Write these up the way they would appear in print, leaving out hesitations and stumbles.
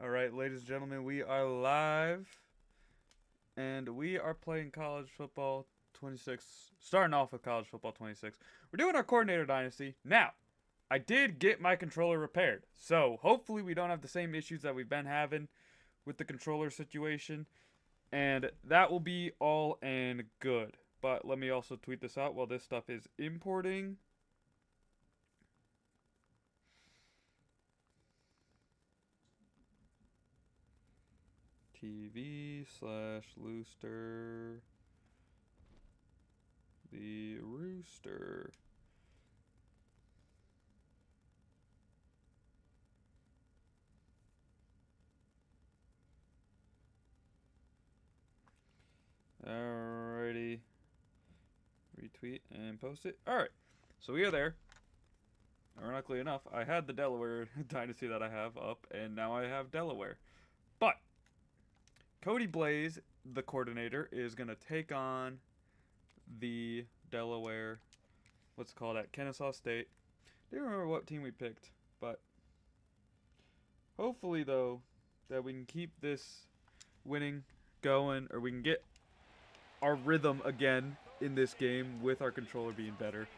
All right, ladies and gentlemen, we are live, and we are playing college football 26. Starting off with college football 26. We're doing our coordinator dynasty now. I did get my controller repaired, so hopefully we don't have the same issues that we've been having with the controller situation, and that will be all and good. But let me also tweet this out while this stuff is importing. TV/Looster the Rooster. Alrighty. Retweet and post it. Alright. So we are there. Ironically enough, I had the Delaware dynasty that I have up, and now I have Delaware. But Cody Blaze, the coordinator, is going to take on the Delaware, what's it called, at Kennesaw State. I don't remember what team we picked, but hopefully, though, that we can keep this winning going, or we can get our rhythm again in this game with our controller being better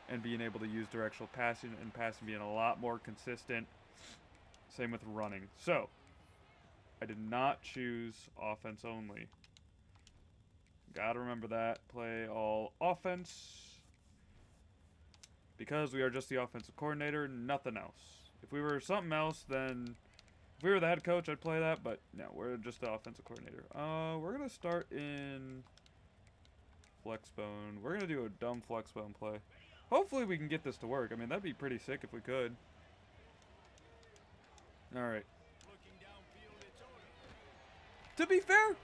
and being able to use directional passing and passing being a lot more consistent. Same with running. So, I did not choose offense only. Gotta remember that. Play all offense. Because we are just the offensive coordinator, nothing else. If we were something else, then if we were the head coach, I'd play that, but no, we're just the offensive coordinator. We're gonna start in flexbone. We're gonna do a dumb flexbone play. Hopefully we can get this to work. I mean, that'd be pretty sick if we could. Alright. To be fair,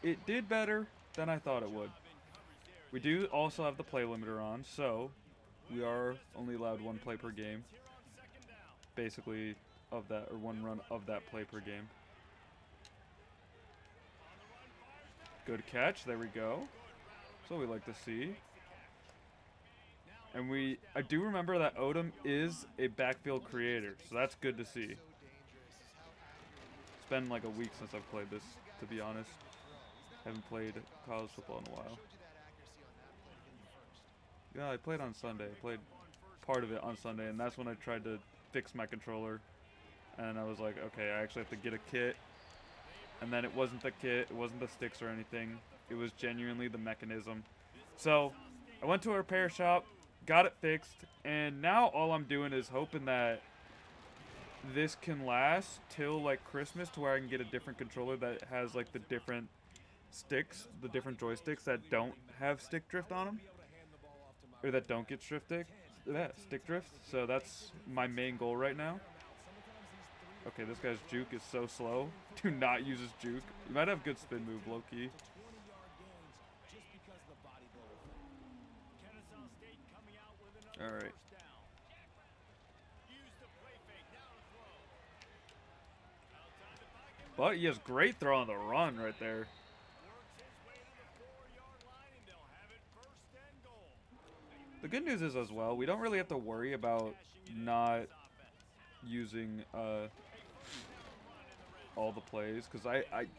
it did better than I thought it would. We do also have the play limiter on, so we are only allowed one play per game. Basically, of that, or one run of that play per game. Good catch. There we go. That's what we like to see. And I do remember that Odom is a backfield creator, so that's good to see. It's been like a week since I've played this, to be honest. Haven't played college football in a while. Yeah, I played on Sunday. I played part of it on Sunday, and that's when I tried to fix my controller. And I was like, okay, I actually have to get a kit. And then it wasn't the kit, it wasn't the sticks or anything. It was genuinely the mechanism. So, I went to a repair shop, got it fixed, and now all I'm doing is hoping that this can last till like Christmas, to where I can get a different controller that has like the different sticks, the different joysticks that don't have stick drift on them, or that don't get stick drift. So that's my main goal right now. Okay, this guy's juke is so slow. Do not use his juke. He might have good spin move, low key. Alright. But he has great throw on the run right there. The good news is as well, we don't really have to worry about not using all the plays, because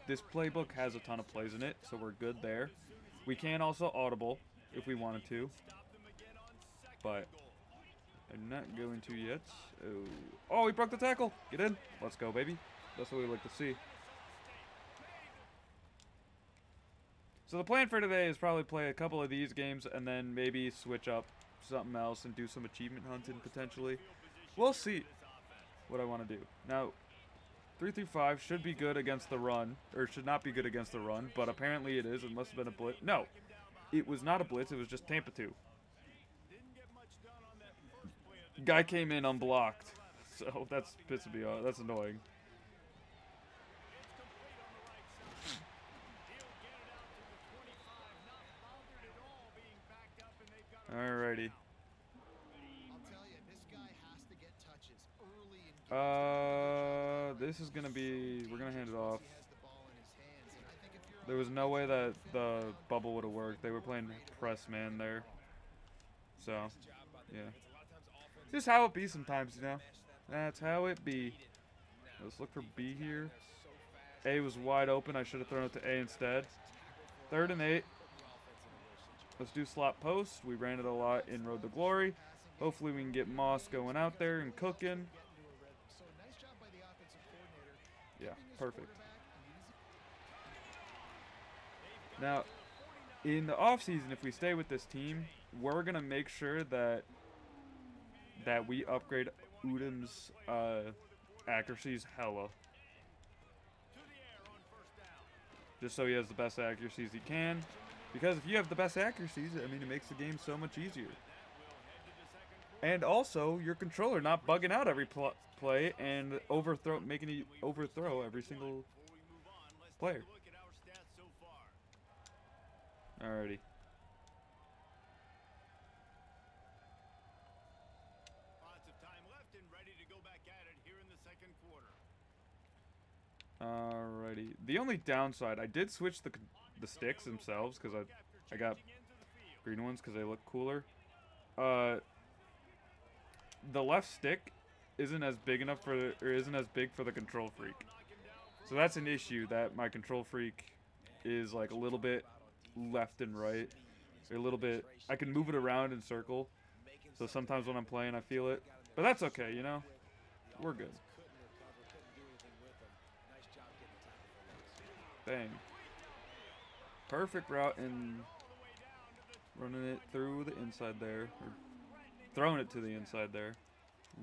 this playbook has a ton of plays in it, so we're good there. We can also audible if we wanted to, but I'm not going to yet. Oh, he broke the tackle. Get in. Let's go, baby. That's what we like to see. So the plan for today is probably play a couple of these games and then maybe switch up something else and do some achievement hunting potentially. We'll see what I want to do. Now, 3-5 should be good against the run, or should not be good against the run, but apparently it is. It must have been a blitz. No, it was not a blitz. It was just Tampa 2. Guy came in unblocked, so that's pissing me off. That's annoying. Alrighty. This is gonna be. We're gonna hand it off. There was no way that the bubble would have worked. They were playing press man there. So, yeah. Just how it be sometimes, you know. That's how it be. Let's look for B here. A was wide open. I should have thrown it to A instead. 3rd and 8. Let's do slot post. We ran it a lot in Road to Glory. Hopefully we can get Moss going out there and cooking. Yeah, perfect. Now, in the offseason, if we stay with this team, we're going to make sure that we upgrade Udem's accuracies hella. Just so he has the best accuracies he can. Because if you have the best accuracies, I mean, it makes the game so much easier. And also, your controller not bugging out every play and making it overthrow every single player. Alrighty. Alrighty. The only downside, I did switch the sticks themselves because I got green ones because they look cooler. The left stick isn't as big for the control freak. So that's an issue, that my control freak is like a little bit left and right. Or a little bit, I can move it around in circle. So sometimes when I'm playing I feel it. But that's okay, you know? We're good. Bang. Perfect route and running it through the inside there. Or throwing it to the inside there.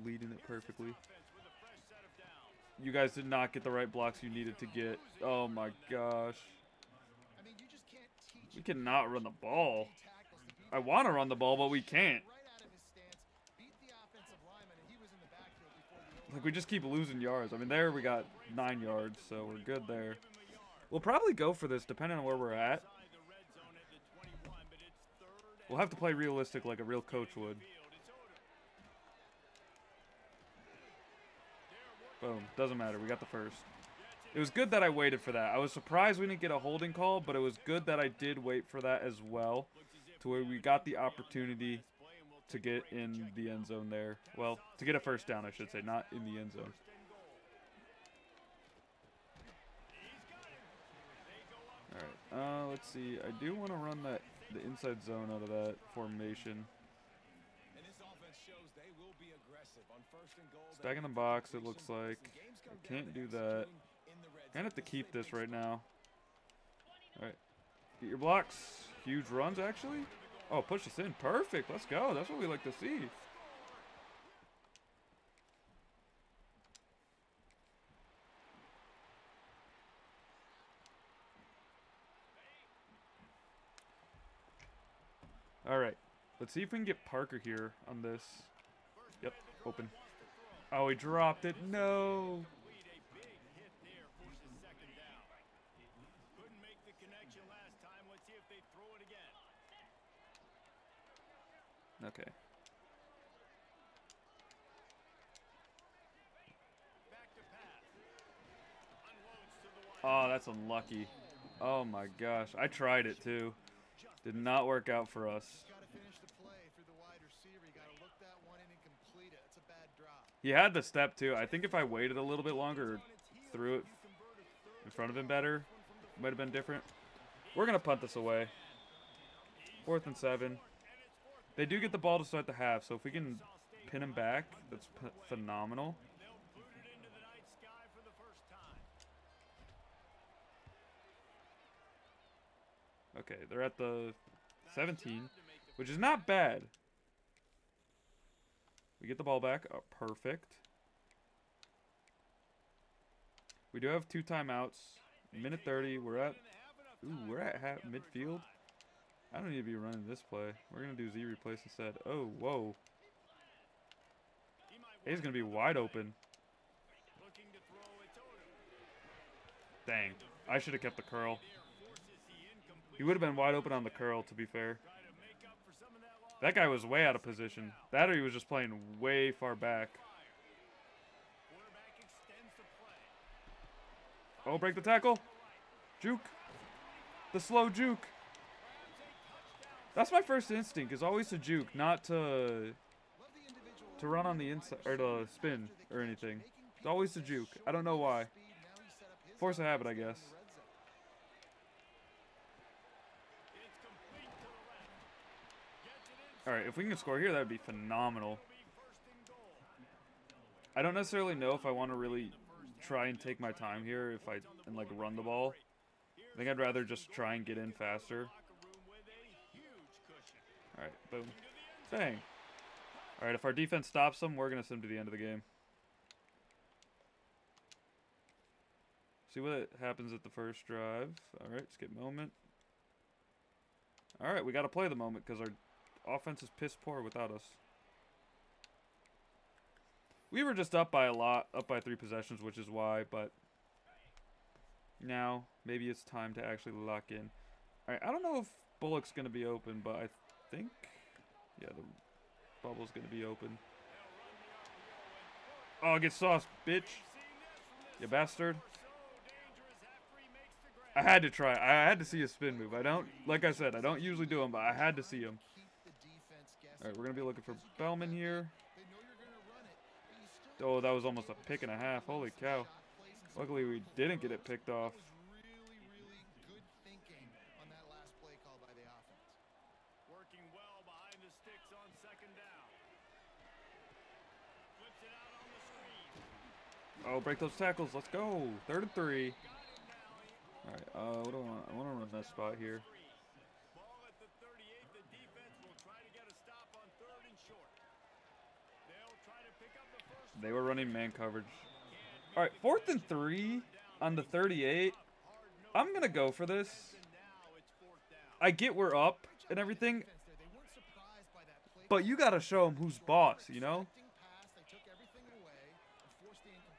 Leading it perfectly. You guys did not get the right blocks you needed to get. Oh my gosh. We cannot run the ball. I want to run the ball, but we can't. Like, we just keep losing yards. I mean, there we got 9 yards, so we're good there. We'll probably go for this, depending on where we're at. We'll have to play realistic like a real coach would. Boom. Doesn't matter. We got the first. It was good that I waited for that. I was surprised we didn't get a holding call, but it was good that I did wait for that as well, to where we got the opportunity to get in the end zone there. Well, to get a first down, I should say, not in the end zone. Alright, let's see. I do want to run the inside zone out of that formation. Stack in the box, it looks like. I can't do that. I have to keep this right now. Alright. Get your blocks. Huge runs, actually. Oh, push us in. Perfect. Let's go. That's what we like to see. Alright. Let's see if we can get Parker here on this. Yep, open. Oh, he dropped it. No. Okay. Oh, that's unlucky. Oh my gosh. I tried it too. Did not work out for us. He had the step too. I think if I waited a little bit longer or threw it in front of him better, it might have been different. We're going to punt this away. 4th and 7. They do get the ball to start the half, so if we can pin him back, that's phenomenal. Okay, they're at the 17, which is not bad. We get the ball back. Oh, perfect. We do have 2 timeouts. Minute 30. We're at half midfield. I don't need to be running this play. We're going to do Z replace instead. Oh, whoa. A's going to be wide open. Dang. I should have kept the curl. He would have been wide open on the curl, to be fair. That guy was way out of position. That or he was just playing way far back. Oh, break the tackle. Juke. The slow juke. That's my first instinct, is always to juke, not to run on the inside, or to spin, or anything. It's always the juke. I don't know why. Force of habit, I guess. Alright, if we can score here, that would be phenomenal. I don't necessarily know if I want to really try and take my time here and like run the ball. I think I'd rather just try and get in faster. Alright, boom. Bang. Alright, if our defense stops them, we're going to send them to the end of the game. See what happens at the first drive. Alright, skip moment. Alright, we got to play the moment because our offense is piss poor without us. We were just up by a lot, up by 3 possessions, which is why, but now maybe it's time to actually lock in. Alright, I don't know if Bullock's going to be open, but I think, yeah, the bubble's going to be open. Oh, get sauced, bitch. You bastard. I had to try. I had to see a spin move. Like I said, I don't usually do them, but I had to see him. Alright, we're going to be looking for Bellman here. Oh, that was almost a pick and a half. Holy cow. Luckily, we didn't get it picked off. Oh, break those tackles. Let's go. 3rd and 3. Alright, what do I want? I want to run that spot here. They were running man coverage. Alright, 4th and 3 on the 38. I'm going to go for this. I get we're up and everything, but you got to show them who's boss, you know?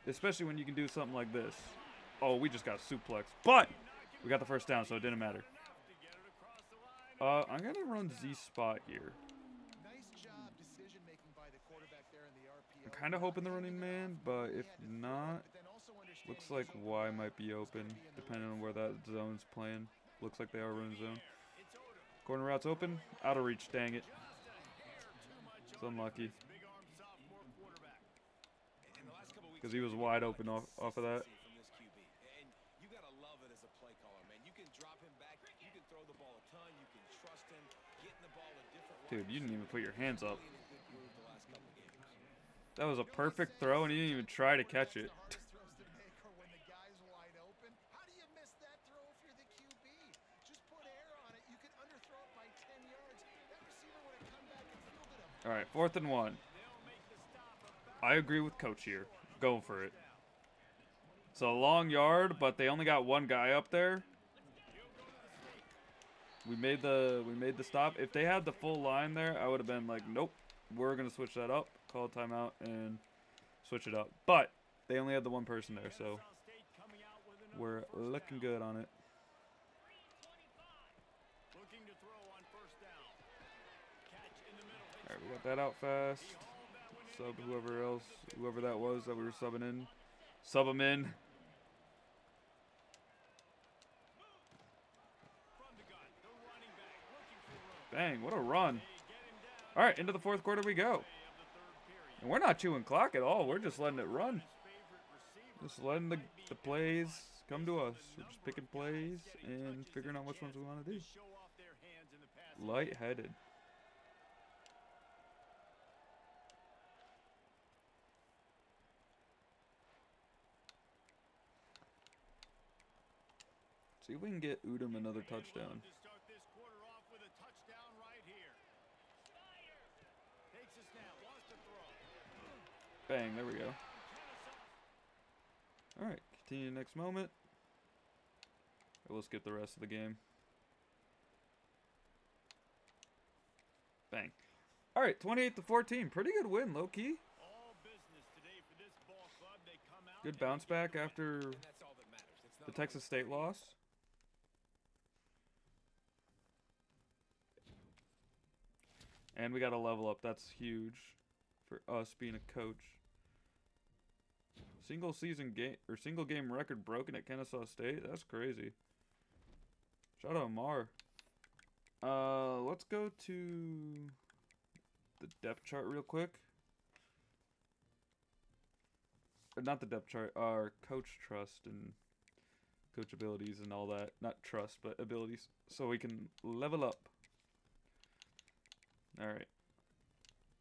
Especially when you can do something like this. Oh, we just got suplexed. But we got the first down, so it didn't matter. I'm going to run Z spot here. I'm kind of hoping the running man, but if not, looks like Y might be open, depending on where that zone's playing. Looks like they are running zone. Corner route's open. Out of reach, dang it. It's unlucky. Because he was wide open off of that. Dude, you didn't even put your hands up. That was a perfect throw, and he didn't even try to catch it. All right, 4th and 1. I agree with Coach here. Go for it. It's a long yard, but they only got one guy up there. We made the stop. If they had the full line there, I would have been like, nope, we're gonna switch that up, call a timeout, and switch it up. But they only had the one person there, so we're looking good on it. All right, we got that out fast. Sub whoever that was that we were subbing in. Sub him in. Bang, what a run. All right, into the 4th quarter we go. And we're not chewing clock at all. We're just letting it run. Just letting the plays come to us. We're just picking plays and figuring out which ones we want to do. Light-headed. See if we can get Udom another touchdown. Bang, there we go. Alright, continue next moment. We'll skip the rest of the game. Bang. Alright, 28-14. Pretty good win, low-key. Good bounce back after the Texas State loss. And we got a level up. That's huge for us being a coach. Single game record broken at Kennesaw State. That's crazy. Shout out Amar. Let's go to the depth chart real quick. not the depth chart, our coach trust and coach abilities and all that. Not trust, but abilities. So we can level up. Alright.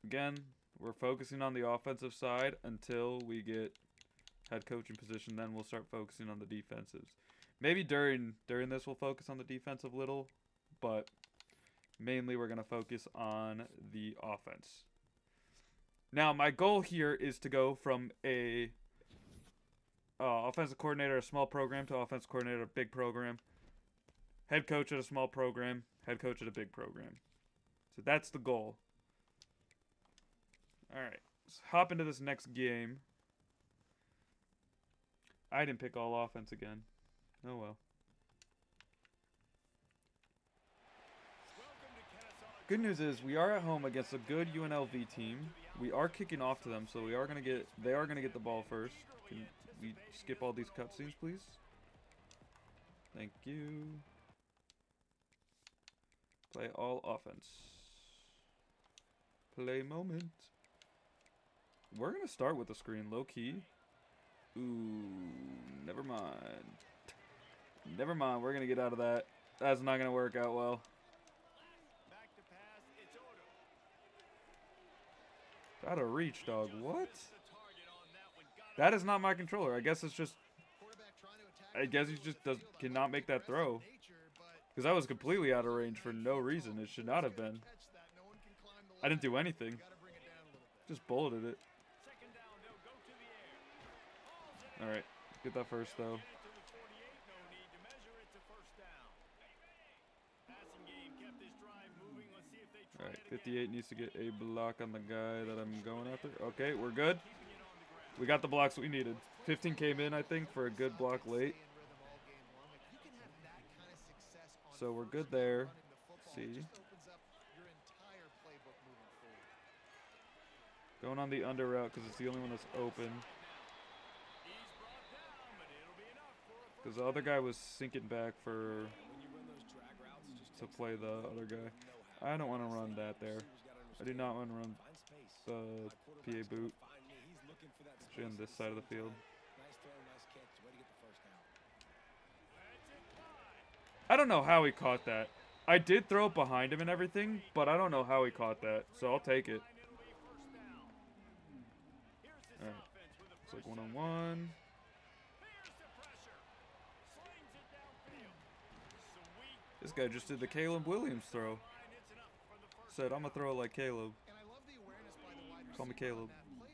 Again, we're focusing on the offensive side until we get head coaching position. Then we'll start focusing on the defensives. Maybe during this we'll focus on the defensive little, but mainly we're going to focus on the offense. Now, my goal here is to go from a offensive coordinator, a small program, to offensive coordinator, a big program. Head coach at a small program, head coach at a big program. So that's the goal. Alright, let's hop into this next game. I didn't pick all offense again. Oh well. Good news is we are at home against a good UNLV team. We are kicking off to them, so they are gonna get the ball first. Can we skip all these cutscenes, please? Thank you. Play all offense. Play moment. We're gonna start with the screen, low key. Ooh, never mind. Never mind, we're gonna get out of that. That's not gonna work out well. Out of reach, dog. What? That is not my controller. I guess it's just... I guess he just cannot make that throw. Because I was completely out of range for no reason. It should not have been. I didn't do anything. Just bulleted it. Alright. Get that first, though. Alright, 58 needs to get a block on the guy that I'm going after. Okay, we're good. We got the blocks we needed. 15 came in, I think, for a good block late. So we're good there. See. Going on the under route because it's the only one that's open. Because the other guy was sinking back to play the other guy. I don't want to run that there. I do not want to run the PA boot. Especially on this side of the field. I don't know how he caught that. I did throw it behind him and everything, but I don't know how he caught that. So I'll take it. Alright. It's like one-on-one. This guy just did the Caleb Williams throw. Said, I'm going to throw it like Caleb. Call me Caleb.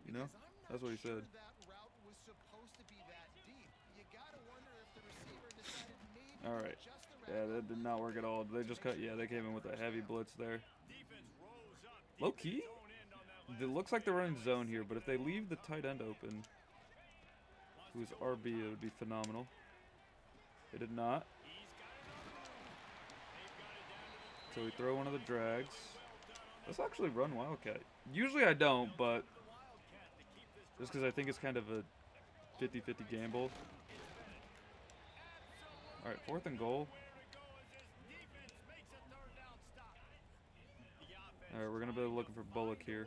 You know? That's what he said. Alright. Yeah, that did not work at all. They just cut. Yeah, they came in with a heavy blitz there. Low key? It looks like they're running zone here, but if they leave the tight end open, who's RB, it would be phenomenal. They did not. So we throw one of the drags. Let's actually run Wildcat. Usually I don't, but just because I think it's kind of a 50-50 gamble. Alright, 4th and goal. Alright, we're going to be looking for Bullock here.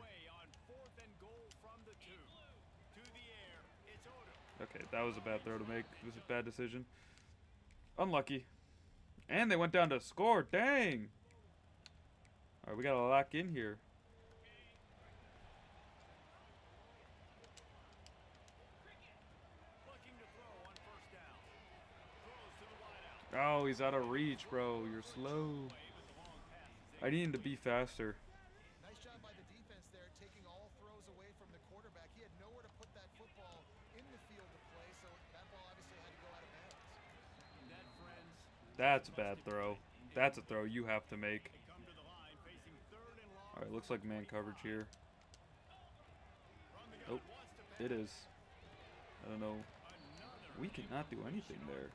Okay, that was a bad throw to make. It was a bad decision. Unlucky. And they went down to score. Dang! Alright, we got to lock in here. Oh, he's out of reach, bro. You're slow. I need him to be faster. Nice job by the defense there, taking all throws away from the quarterback. He had nowhere to put that football in the field to play, so that ball obviously had to go out of bounds. That's a bad throw. That's a throw you have to make. Alright, looks like man coverage here. Oh, it is. I don't know. We cannot do anything there.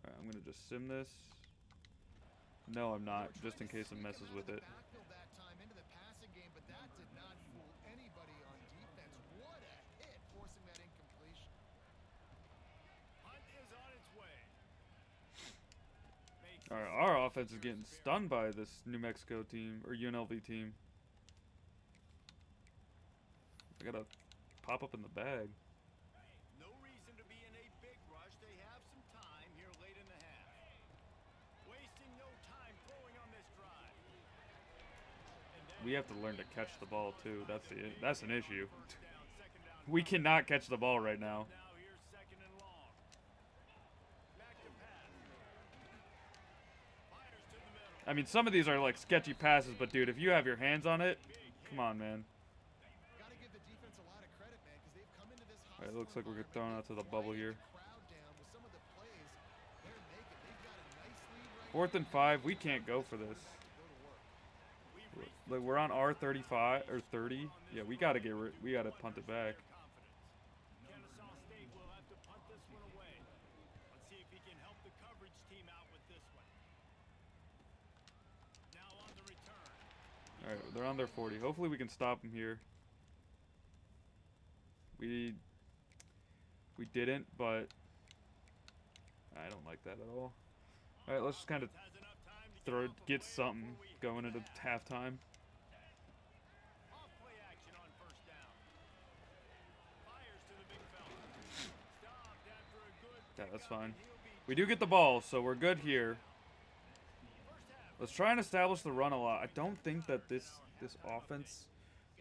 Alright, I'm going to just sim this. No, I'm not, just in case it messes with it. Alright, our offense is getting stunned by this New Mexico team, or UNLV team. I gotta pop up in the bag. we have to learn to catch the ball too. That's an issue. We cannot catch the ball right now. I mean, some of these are like sketchy passes, but dude, if you have your hands on it, come on, man. Gotta give the defense a lot of credit, man, because they've come into this All right, it looks like we're throwing out to the bubble here. crowd down with some of the plays. They're naked. They've got a nice lead right 4th and 5, we can't go for this. Like we're on R35 or 30. Yeah, we gotta punt it back. Kennesaw State will have to punt this one away. Let's see if he can help the coverage team out with this one. Now on the return. All right, they're on their 40. Hopefully we can stop them here. We didn't, but I don't like that at all. All right, let's just kind of get something going into halftime. Off play action on first down. Fires to the big fella. Stopped after a good Yeah, that's fine. We do get the ball, so we're good here. Let's try and establish the run a lot. I don't think that this offense,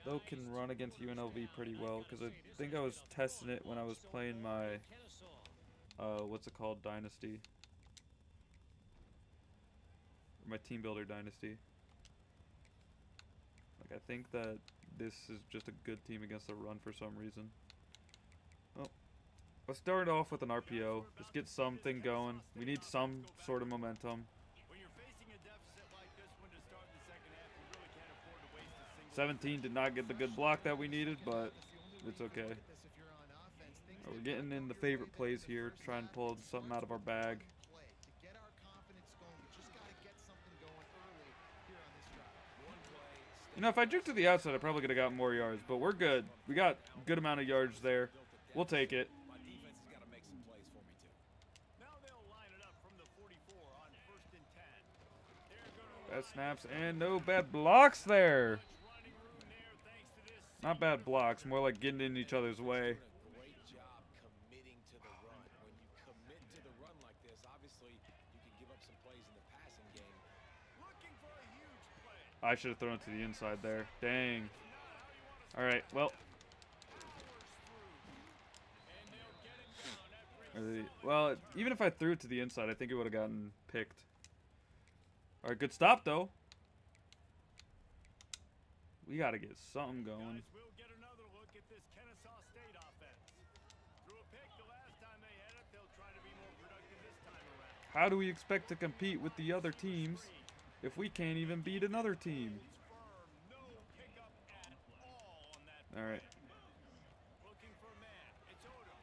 though, can run against UNLV pretty well, because I think I was testing it when I was playing my, what's it called, Dynasty. Or my Team Builder Dynasty. Like, I think that this is just a good team against the run for some reason. Well, let's start off with an RPO. Just get something going. We need some sort of momentum. When you're facing a deficit like this one to start the second half, you really can't afford to waste a single 17 did not get the good block that we needed, but it's okay. We're getting in the favorite plays here, trying to pull something out of our bag. You know, if I juke to the outside, I probably could have got more yards, but we're good. We got a good amount of yards there. We'll take it. My defense has got to make some plays for me too. Now they'll line it up from the 44 on 1st and 10. They're gonna Bad snaps and no bad blocks there. running room there thanks to this. Not bad blocks, more like getting in each other's way. Great job committing to the run. When you commit to the run like this, obviously you can give up some plays in the passing game. Looking for a huge play. I should have thrown it to the inside there. Dang. All right, well. Well, even if I threw it to the inside, I think it would have gotten picked. All right, good stop, though. We got to get something going. Guys, we'll get another look at this Kennesaw State offense. Threw a pick the last time they had it. They'll try to be more productive this time around. How do we expect to compete with the other teams if we can't even beat another team? No pickup at all on that. All right. Looking for a man. It's Odom.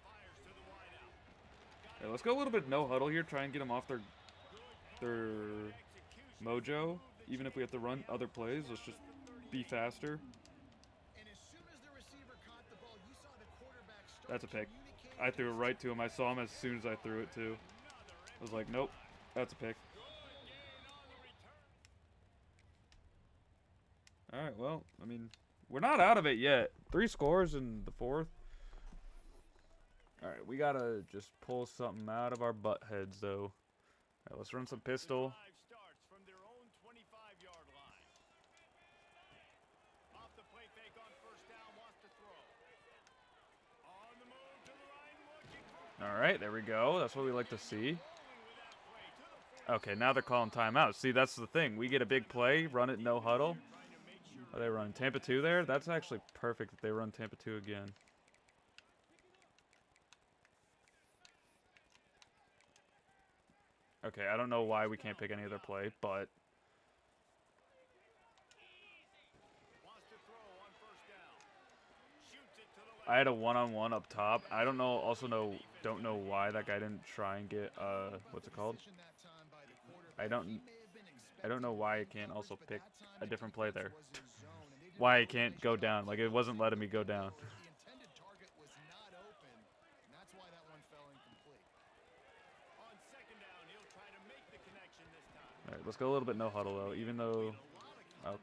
Fires to the wideout. Hey, let's go a little bit no huddle here. Try and get them off their mojo. Even if we have to run other plays, let's just be faster. That's a pick. I threw it right to him. I saw him as soon as I threw it too. I was like, nope, that's a pick. All right, well, I mean, we're not out of it yet. 3 scores in the 4th. All right, we gotta just pull something out of our butt heads, though. All right, let's run some pistol. Starts from their own 25-yard line. Off the play fake on 1st down, wants to throw. On the move to the line, looking for All right, there we go. That's what we like to see. Okay, now they're calling timeout. See, that's the thing. We get a big play, run it no huddle. Are they running Tampa 2 there? That's actually perfect if they run Tampa 2 again. Okay, I don't know why we can't pick any other play, but wants to throw on 1st down. Shoots it to the I had a one-on-one up top. I don't know why that guy didn't try and get what's it called? I don't know why I can't also pick a different play there. Why I can't go down? Like, it wasn't letting me go down. The intended target was not open, and that's why that one fell incomplete. On 2nd down, he'll try to make the connection this time. All right, let's go a little bit no huddle though. Even though,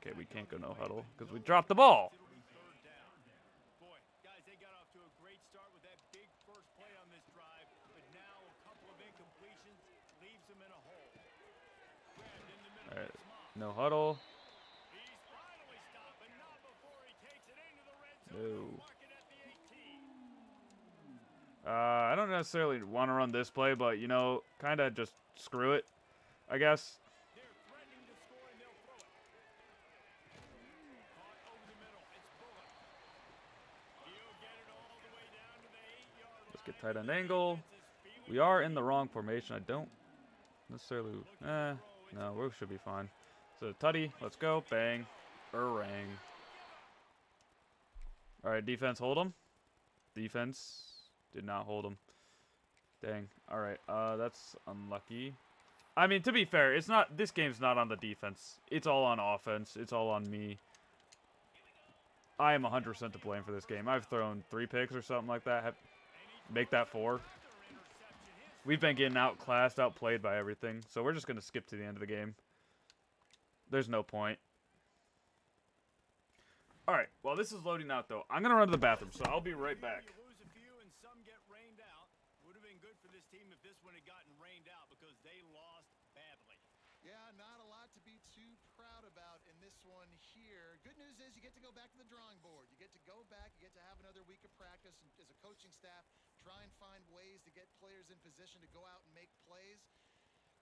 okay, we can't go no huddle because we dropped the ball. It'll be 3rd down. Boy, guys, they got off to a great start with that big first play on this drive, but now a couple of incompletions leaves them in a hole. Grabbed in the middle. All right, no huddle. He's No. I don't necessarily want to run this play, but, you know, kind of just screw it, I guess. They're threatening to score and they'll throw it. Caught over the middle. It's Bullock. He'll get it all the way down to the 8-yard line. Let's get tight end angle. We are in the wrong formation. I don't necessarily... no, we should be fine. So, tutty, let's go. Bang. Orang. Alright, defense, hold him. Defense did not hold him. Dang. Alright, that's unlucky. I mean, to be fair, it's not... This game's not on the defense. It's all on offense. It's all on me. I am 100% to blame for this game. I've thrown 3 picks or something like that. Make that 4. We've been getting outclassed, outplayed by everything. So we're just going to skip to the end of the game. There's no point. Alright, while this is loading out, though, I'm going to run to the bathroom, so I'll be right back. You lose a few and some get rained out. Would have been good for this team if this one had gotten rained out because they lost badly. Yeah, not a lot to be too proud about in this one here. Good news is you get to go back to the drawing board. You get to go back, you get to have another week of practice and as a coaching staff, try and find ways to get players in position to go out and make plays.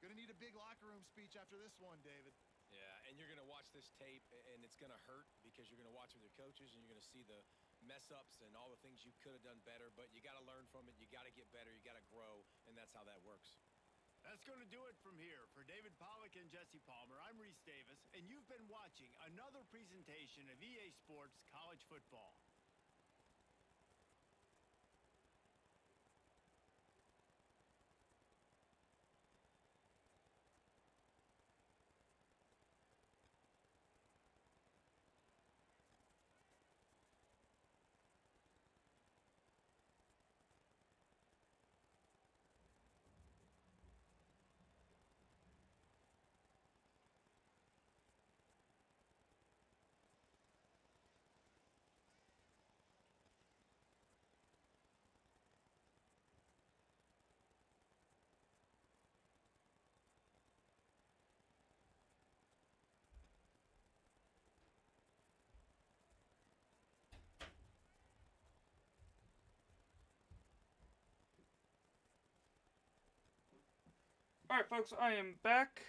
Gonna need a big locker room speech after this one, David. Yeah, and you're going to watch this tape, and it's going to hurt because you're going to watch with your coaches, and you're going to see the mess-ups and all the things you could have done better, but you got to learn from it. You got to get better. You got to grow, and that's how that works. That's going to do it from here. For David Pollack and Jesse Palmer, I'm Reese Davis, and you've been watching another presentation of EA Sports College Football. Alright, folks, I am back.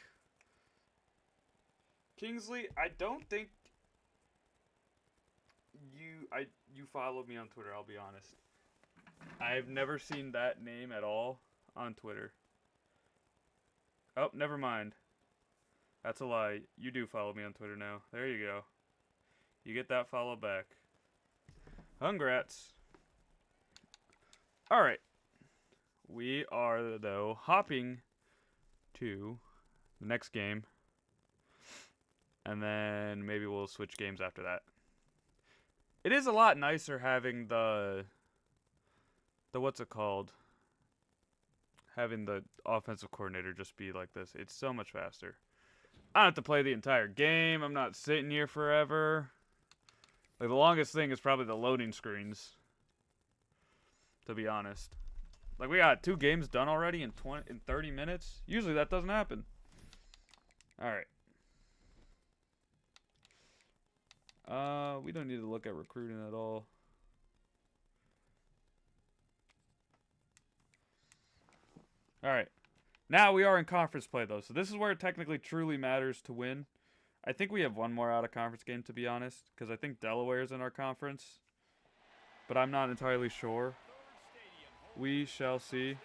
Kingsley, I don't think you followed me on Twitter, I'll be honest. I've never seen that name at all on Twitter. Oh, never mind. That's a lie. You do follow me on Twitter now. There you go. You get that follow back. Congrats. Alright. We are, though, hopping to the next game. And then maybe we'll switch games after that. It is a lot nicer having the what's it called? Having the offensive coordinator just be like this. It's so much faster. I don't have to play the entire game. I'm not sitting here forever. Like, the longest thing is probably the loading screens, to be honest. Like, we got 2 games done already in 30 minutes. Usually that doesn't happen. All right. We don't need to look at recruiting at all. All right. Now we are in conference play, though. So this is where it technically truly matters to win. I think we have one more out-of-conference game, to be honest, because I think Delaware's in our conference. But I'm not entirely sure. We shall see.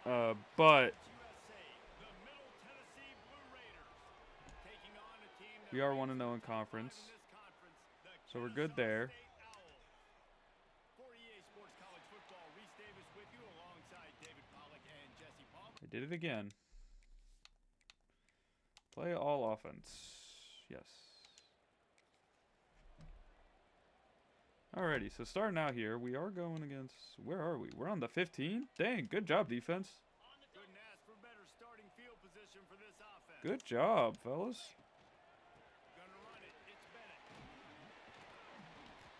But we are 1-0 in conference, so we're good there. I did it again. Play all offense. Yes. Alrighty, so starting out here, we are going against... Where are we? We're on the 15? Dang, good job, defense. Good job, fellas.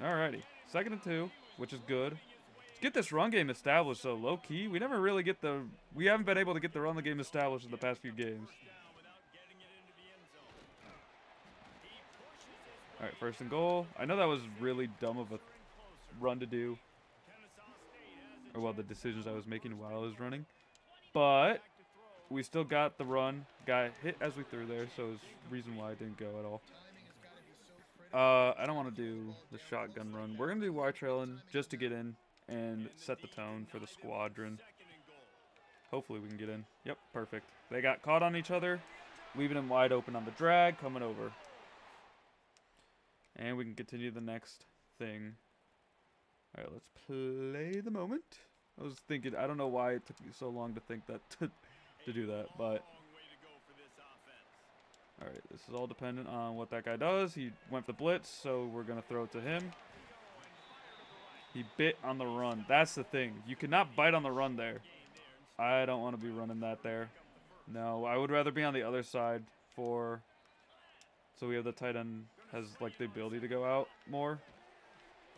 Alrighty, 2nd and 2, which is good. Let's get this run game established, so low-key, we never really get the... We haven't been able to get the run game established in the past few games. All right, first and goal. I know that was really dumb of a run to do. Or, well, the decisions I was making while I was running. But we still got the run. Got hit as we threw there, so it's reason why I didn't go at all. I don't want to do the shotgun run. We're going to do Y trailing just to get in and set the tone for the squadron. Hopefully we can get in. Yep, perfect. They got caught on each other, leaving him wide open on the drag, coming over. And we can continue the next thing. All right, let's play the moment. I was thinking, I don't know why it took me so long to think that to do that, but all right, this is all dependent on what that guy does. He went for the blitz, so we're gonna throw it to him. He bit on the run. That's the thing. You cannot bite on the run there. I don't want to be running that there. No, I would rather be on the other side for. So we have the tight end has like the ability to go out more.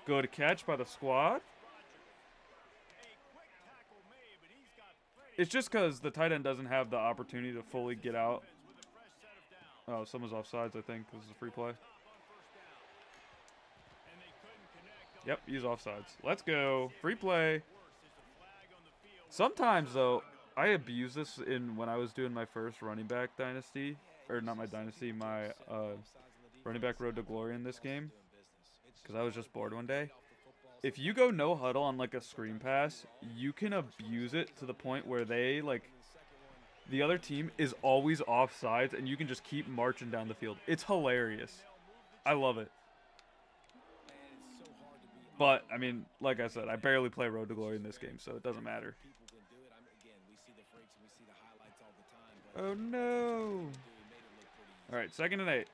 Good catch by the squad. It's just because the tight end doesn't have the opportunity to fully get out. Oh, someone's offsides, I think. This is a free play. Yep, he's offsides. Let's go. Free play. Sometimes, though, I abuse this when I was doing my first running back dynasty. Or not my dynasty, my running back road to glory in this game. Because I was just bored one day. If you go no huddle on like a screen pass, you can abuse it to the point where they like the other team is always offsides and you can just keep marching down the field. It's hilarious. I love it. But I mean, like I said, I barely play Road to Glory in this game, so it doesn't matter. Oh no. All right, 2nd and 8.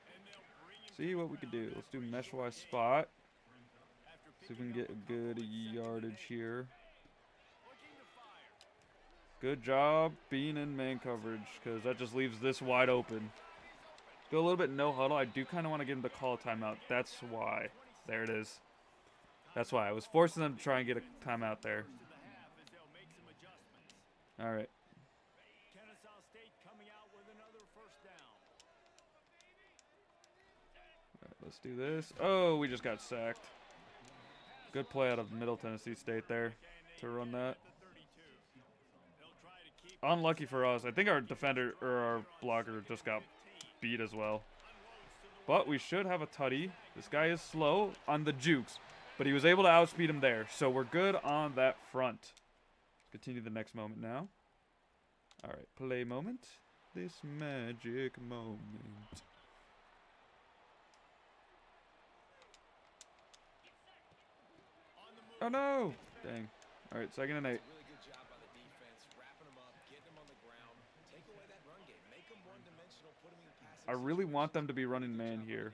See what we can do. Let's do mesh-wise spot. See if we can get a good yardage here. Good job being in man coverage, because that just leaves this wide open. Go a little bit no huddle. I do kind of want to get him to call a timeout. That's why. There it is. That's why. I was forcing them to try and get a timeout there. All right. All right, let's do this. Oh, we just got sacked. Good play out of Middle Tennessee State there to run that. Unlucky for us. I think our defender or our blocker just got beat as well. But we should have a tutty. This guy is slow on the jukes, but he was able to outspeed him there. So we're good on that front. Let's continue the next moment now. All right, play moment. This magic moment. Oh no! Dang. All right, 2nd and 8. I really want them to be running man here.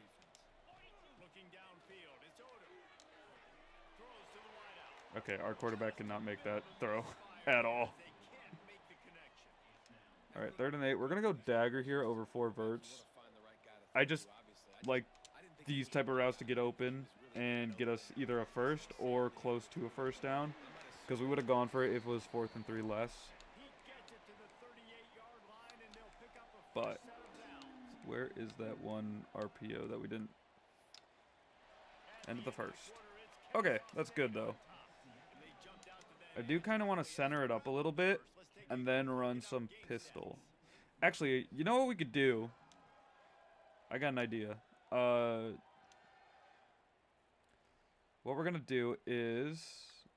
Okay, our quarterback cannot make that throw at all. All right, 3rd and 8. We're going to go dagger here over 4 verts. I just like these type of routes to get open and get us either a first or close to a first down, because we would have gone for it if it was 4th and 3 less. But where is that one RPO that we didn't? End of the first. Okay, that's good though. I do kind of want to center it up a little bit and then run some pistol. Actually, you know what we could do? I got an idea. What we're gonna do is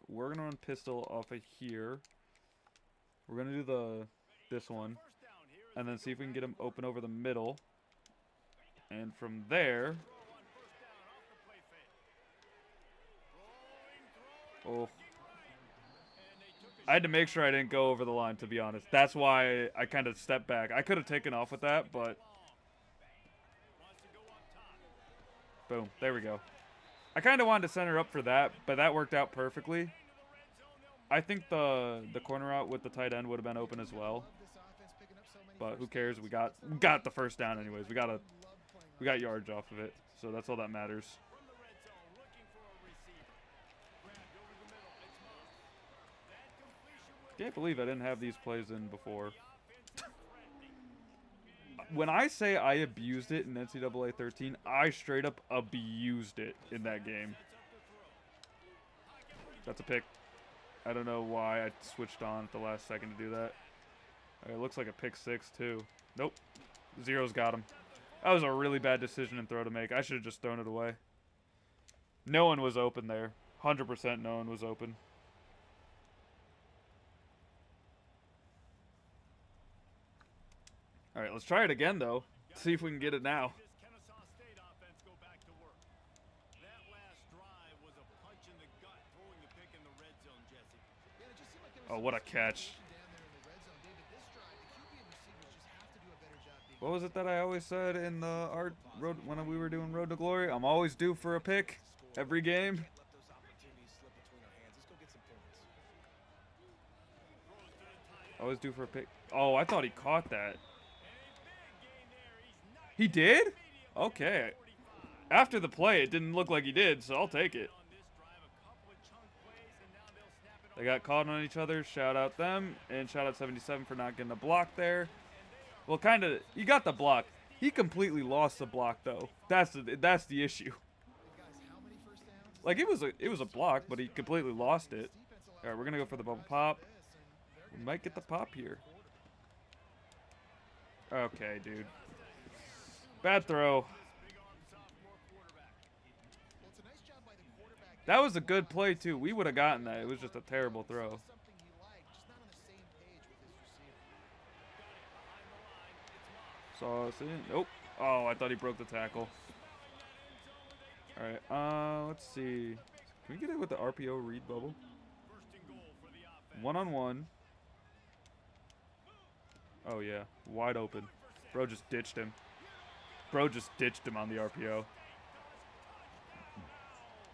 we're gonna run pistol off of here. We're gonna do this one, and then see if we can get him open over the middle. And from there, oh, I had to make sure I didn't go over the line, to be honest. That's why I kind of stepped back. I could have taken off with that, but boom, there we go. I kind of wanted to center up for that, but that worked out perfectly. I think the corner out with the tight end would have been open as well. But who cares? We got the first down anyways. We got yards off of it, so that's all that matters. Can't believe I didn't have these plays in before. when I say I abused it in NCAA 13, I straight up abused it in that game. That's a pick. I don't know why I switched on at the last second to do that. It looks like a pick 6 too. Nope. Zero's got him. That was a really bad decision and throw to make. I should have just thrown it away. No one was open there. 100% no one was open. All right, let's try it again, though. See if we can get it now. Oh, what a catch. What was it that I always said in the art road when we were doing Road to Glory? I'm always due for a pick every game. Always due for a pick. Oh, I thought he caught that. He did? Okay. After the play, it didn't look like he did, so I'll take it. They got caught on each other. Shout out them. And shout out 77 for not getting a block there. Well, kind of. He got the block. He completely lost the block, though. That's the issue. Like, it was a block, but he completely lost it. All right, we're going to go for the bubble pop. We might get the pop here. Okay, dude. Bad throw. That was a good play, too. We would have gotten that. It was just a terrible throw. So, nope. Oh, I thought he broke the tackle. All right, let's see. Can we get it with the RPO read bubble? One-on-one. Oh, yeah. Wide open. Bro just ditched him. Bro just ditched him on the RPO.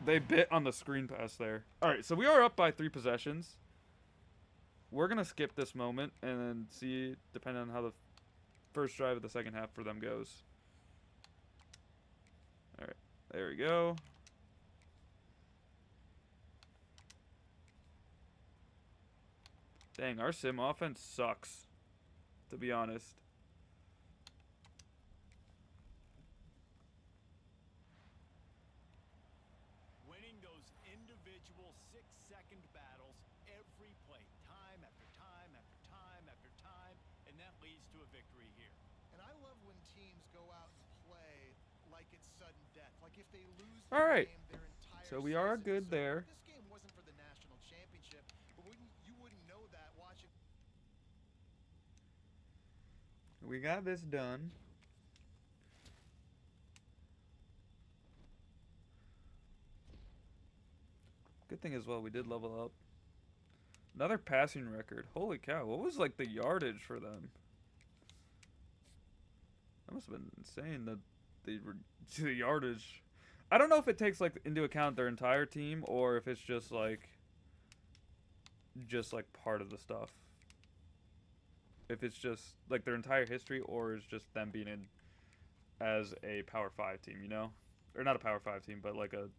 They bit on the screen pass there. All right, so we are up by 3 possessions. We're going to skip this moment and then see, depending on how the first drive of the second half for them goes. All right, there we go. Dang, our sim offense sucks, to be honest. Winning those individual 6-second battles every play, time after time after time after time, and that leads to a victory here. And I love when teams go out and play like it's sudden death. Like if they lose All right. game, their entire So we are season good is there. over. This game wasn't for the national championship, but you wouldn't know that watching. We got this done. Good thing as well, we did level up. Another passing record. Holy cow, what was like the yardage for them? That must have been insane, the yardage. I don't know if it takes like into account their entire team or if it's just like part of the stuff. If it's just like their entire history or is just them being in as a Power 5 team, you know? Or not a Power 5 team, but like a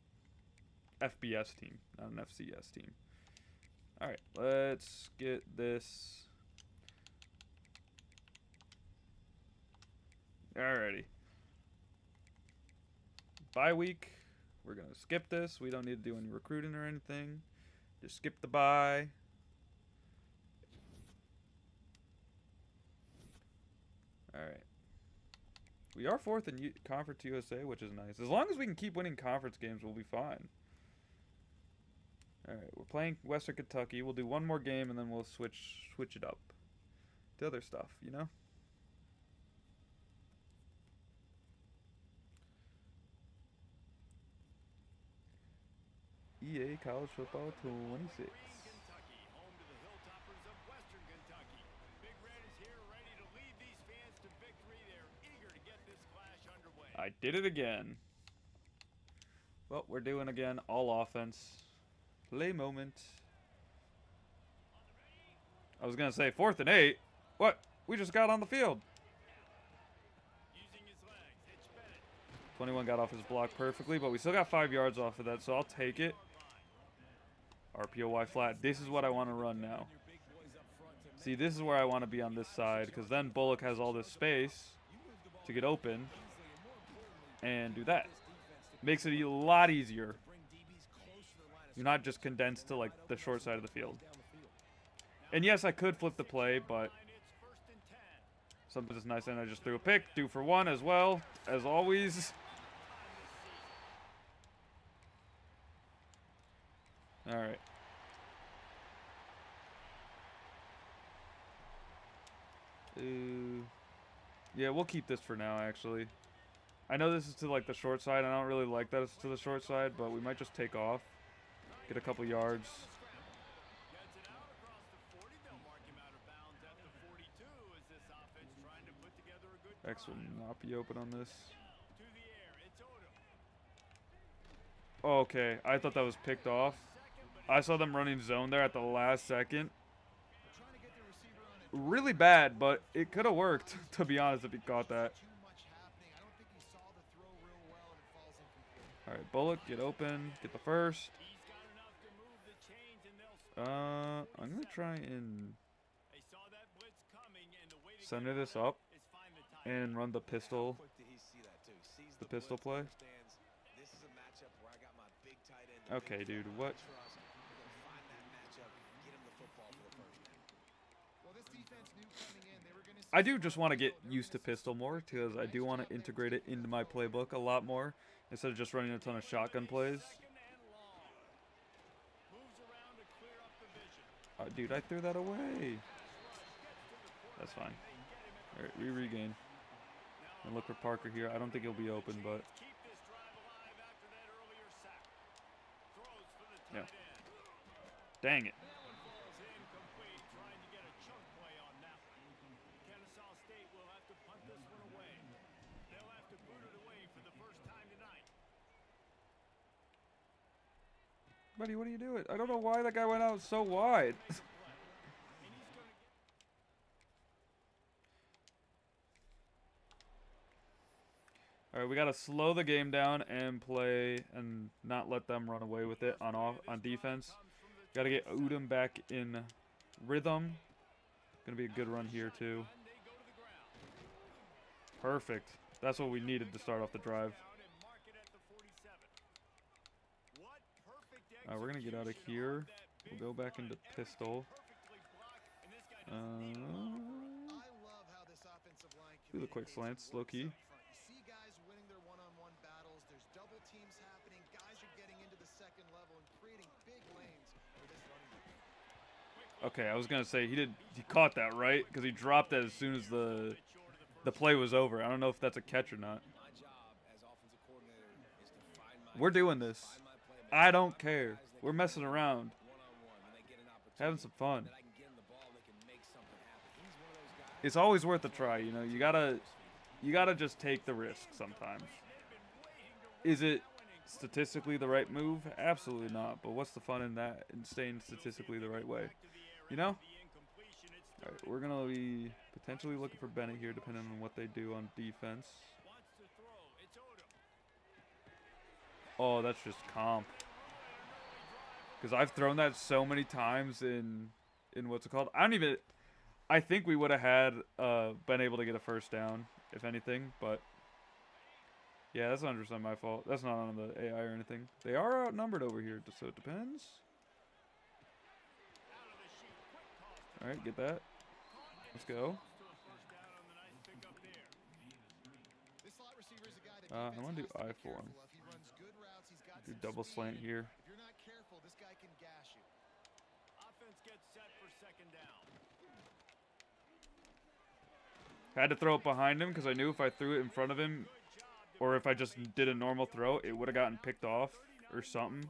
FBS team, not an FCS team. All right, let's get this. Alrighty. Bye week. We're going to skip this. We don't need to do any recruiting or anything. Just skip the bye. Alright. We are 4th in Conference USA, which is nice. As long as we can keep winning conference games, we'll be fine. Alright, we're playing Western Kentucky. We'll do one more game, and then we'll switch it up to other stuff, you know? EA College Football 26. I did it again. Well, we're doing again all offense. Play moment. I was going to say 4th and 8. What? We just got on the field. 21 got off his block perfectly, but we still got 5 yards off of that, so I'll take it. RPOY flat. This is what I want to run now. See, this is where I want to be on this side, because then Bullock has all this space. to get open and do that. Makes it a lot easier. You're not just condensed to like the short side of the field. And yes, I could flip the play, but something is nice, and I just threw a pick. 2 for 1 as well, as always. All right. Yeah, we'll keep this for now, actually. I know this is to like the short side. I don't really like that it's to the short side, but we might just take off. Get a couple yards. X will not be open on this. Oh, okay, I thought that was picked off. I saw them running zone there at the last second. Really bad, but it could have worked, to be honest, if he caught that. All right, Bullock, get open, get the first. I'm gonna try and center this up and run the pistol play. Okay, dude, what? I do just want to get used to pistol more, because I do want to integrate it into my playbook a lot more, instead of just running a ton of shotgun plays. Oh, dude, I threw that away. That's fine. Alright, we regain. And look for Parker here. I don't think he'll be open, but... yeah. Dang it. Buddy, what are you doing? I don't know why that guy went out so wide. Alright, we gotta slow the game down and play and not let them run away with it on defense. Gotta get Udom back in rhythm. Gonna be a good run here too. Perfect. That's what we needed to start off the drive. We're gonna get out of here. We'll go back into pistol. Do the quick slants, low key. Okay, I was gonna say he caught that right because he dropped it as soon as the play was over. I don't know if that's a catch or not. We're doing this. I don't care. We're messing around. Having some fun. It's always worth a try, you know. You gotta just take the risk sometimes. Is it statistically the right move? Absolutely not. But what's the fun in that, in staying statistically the right way? You know? Alright, we're gonna be potentially looking for Bennett here, depending on what they do on defense. Oh, that's just comp. Because I've thrown that so many times in what's it called? I think we would have had been able to get a first down, if anything, but yeah, that's 100% my fault. That's not on the AI or anything. They are outnumbered over here, so it depends. Alright, get that. Let's go. I want to do I for him. Do double slant here. I had to throw it behind him because I knew if I threw it in front of him, or if I just did a normal throw, it would have gotten picked off or something.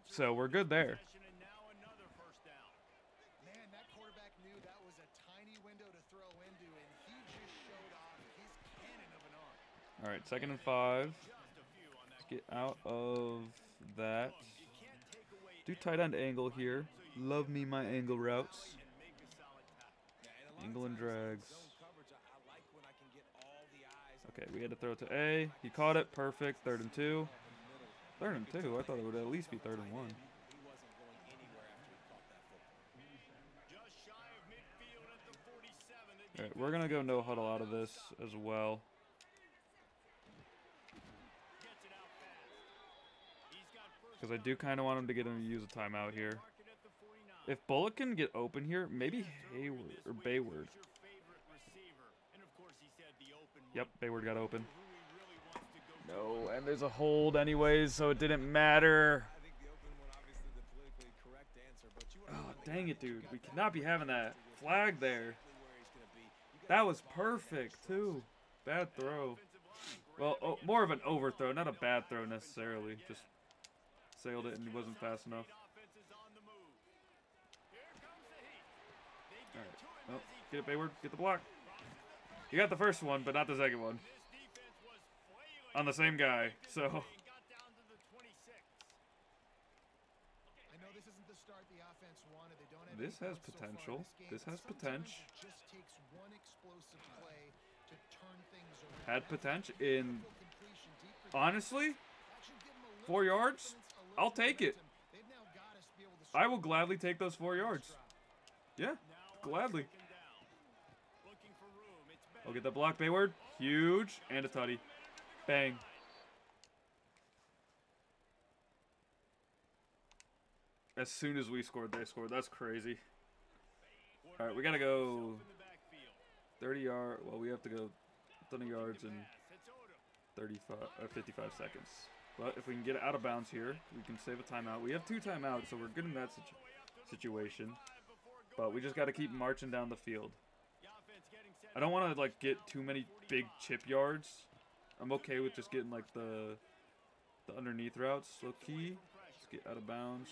So we're good there. All right, 2nd and 5. Let's get out of that. Do tight end angle here. Love me my angle routes. Angle and drags. Okay, we had to throw it to A. He caught it. Perfect. 3rd and 2. 3rd and 2? I thought it would at least be 3rd and 1. Alright, We're going to go no huddle out of this as well. Because I do kind of want him to get him to use a timeout here. If Bullock can get open here, maybe Hayward or Bayward. Yep, Bayward got open. No, and there's a hold anyways, so it didn't matter. Oh, dang it, dude. We cannot be having that flag there. That was perfect, too. Bad throw. Well, more of an overthrow, not a bad throw necessarily. Just sailed it and he wasn't fast enough. All right. Well, get it, Bayward. Get the block. You got the first one, but not the second one. On the same guy, so. I know this isn't the start the offense wanted. They don't have This has so potential. far This has Sometimes potential. it just takes one explosive play to turn things around. Had potential in. Completion, deep Honestly, actually give them a little 4 yards. confidence, a little I'll take it. momentum. They've now got us to be able to I will score. gladly take those 4 yards. Yeah, gladly. I'll get the block, Bayward. Huge. And a tutty. Bang. As soon as we scored, they scored. That's crazy. All right, we got to go 30 yards. Well, we have to go 30 yards in 55 seconds. But if we can get it out of bounds here, we can save a timeout. We have 2 timeouts, so we're good in that situation. But we just got to keep marching down the field. I don't want to like get too many big chip yards. I'm okay with just getting like the underneath routes. Low key, let's get out of bounds.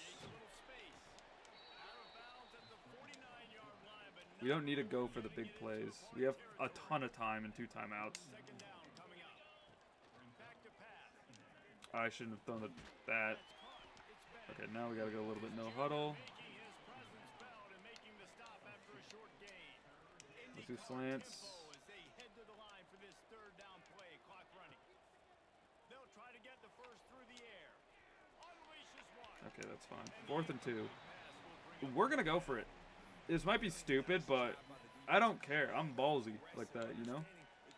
We don't need to go for the big plays. We have a ton of time and 2 timeouts. I shouldn't have thrown that. Okay, now we gotta go a little bit no huddle. Let's do slants. Okay, that's fine. 4th and 2. We're gonna go for it. This might be stupid, but I don't care. I'm ballsy like that, you know? It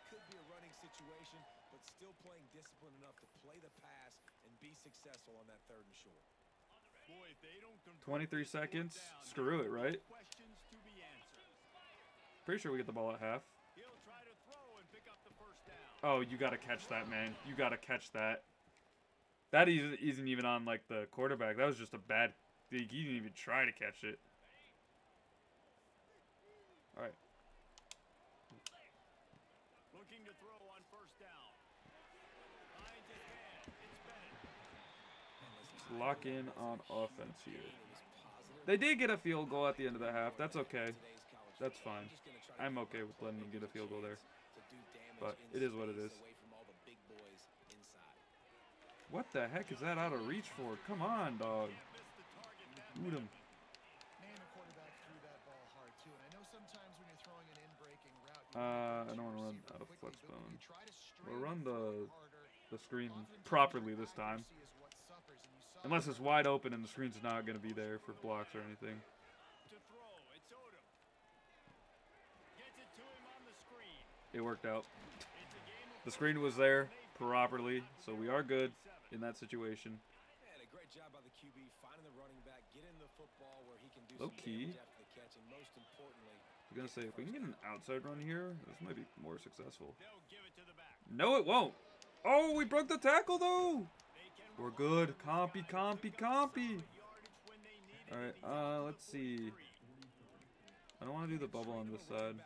could be a running situation, but still playing disciplined enough to play the pass and be successful on that 3rd and short. 23 seconds. Screw it, right? Pretty sure we get the ball at half. Oh, you gotta catch that, man. You gotta catch that. That isn't even on like the quarterback. That was just a bad. He didn't even try to catch it. All right. Looking to throw on 1st down. Let's lock in on offense here. They did get a field goal at the end of the half. That's okay. That's fine. I'm okay with letting them get a field goal there. But it is what it is. What the heck is that out of reach for? Come on, dog. Boot him. Man, the quarterback threw that ball hard too. And I know sometimes when you're throwing an in-breaking route, I don't want to run out of flex bone. We'll run the screen properly this time. Unless it's wide open and the screen's not going to be there for blocks or anything. It worked out. The screen was there properly, so we are good in that situation. Man, a great job by the QB finding the running back, getting the football where he can do Low some key. damage after the catch, and most importantly, I was going to say, if we can get an outside run here, this might be more successful. No, it won't. Oh, we broke the tackle, though. We're good. Compy, compy, compy. All right, let's see. I don't want to do the bubble on this side.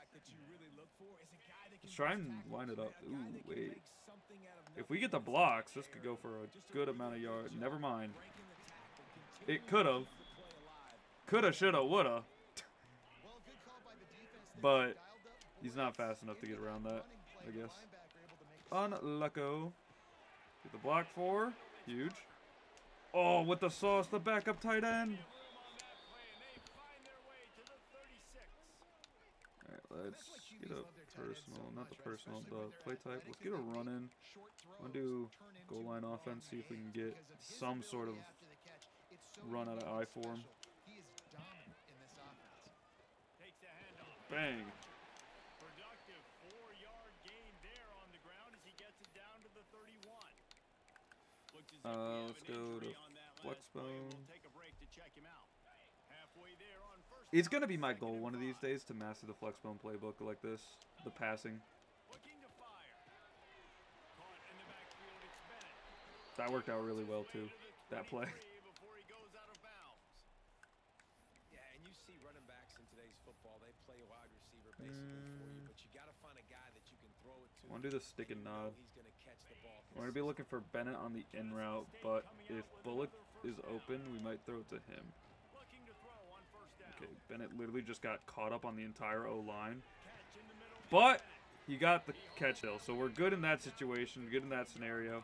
Let's try and line it up. Ooh, wait. If we get the blocks, this could go for a good amount of yards. Never mind. It could have. Coulda, shoulda, woulda. But he's not fast enough to get around that, I guess. Unlucko. Get the block for. Huge. Oh, with the sauce, the backup tight end. Alright, let's get a personal, not the personal, the play type. Let's get a run in. I'm going to do goal line offense, see if we can get some sort of run out of I form. Bang. Let's go to Flexbone. We'll take a break to check him out. Halfway there on first It's down, gonna be my second goal and one of these 5. days to master the Flexbone playbook like this, the passing. Looking to fire. Caught in the backfield, it's Bennett. That worked out really well too. That play. Before he goes out of bounds. Yeah, and you see running backs in today's football, they play wide receiver basically for you, but you got to find a guy that you can throw it to. I want to do the stick and nod. He's going to catch the ball. We're gonna be looking for Bennett on the in route, but if Bullock is open, we might throw it to him. Looking to throw on first down. Okay, Bennett literally just got caught up on the entire O-line, Catch in the middle. but he got the catch still, so we're good in that situation, good in that scenario.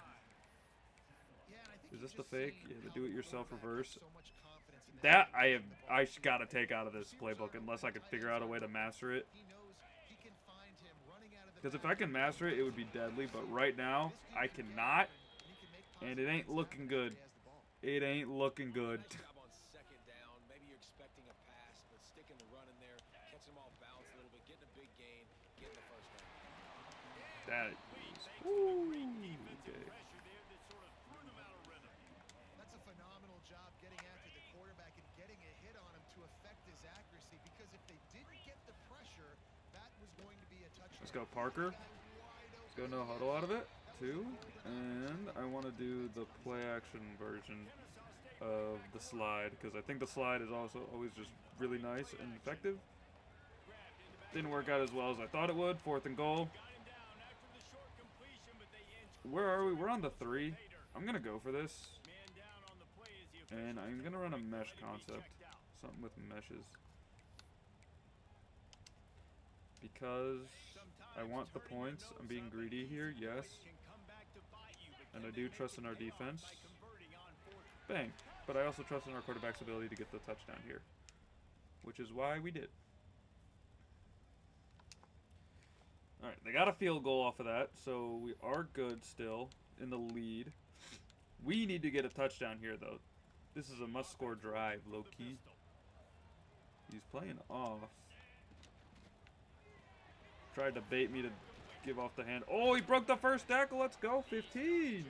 Yeah, and I think Is you this the just fake? see Yeah, the how do-it-yourself quarterback reverse. has so much confidence in the That hand. I gotta take out of this playbook unless I could figure out a way to master it. He knows he can find him running out of the Because if I can master it, it would be deadly, but right now, I cannot, and it ain't looking good. It ain't looking good. Nice job on second down. Maybe you're expecting a pass, but sticking the run in there, catching them off balance a little bit, getting a big gain, getting the first down. That is, woo, okay. Pressure there that sort of threw them out of rhythm. That's a phenomenal job getting after the quarterback and getting a hit on him to affect his accuracy, because if they didn't get the pressure, that was going to be a touchdown. Let's go, Parker. Let's go no huddle out of it, too. And I want to do the play action version of the slide, because I think the slide is also always just really nice and effective. Didn't work out as well as I thought it would. 4th and goal. Where are we? We're on the 3. I'm going to go for this. And I'm going to run a mesh concept. Something with meshes. Because I want the points. I'm being greedy here, yes. And I do trust in our defense. Bang. But I also trust in our quarterback's ability to get the touchdown here. Which is why we did. Alright, they got a field goal off of that, so we are good still in the lead. We need to get a touchdown here, though. This is a must-score drive, low-key. He's playing off. Tried to bait me to give off the hand. Oh, he broke the first tackle. Let's go. 15.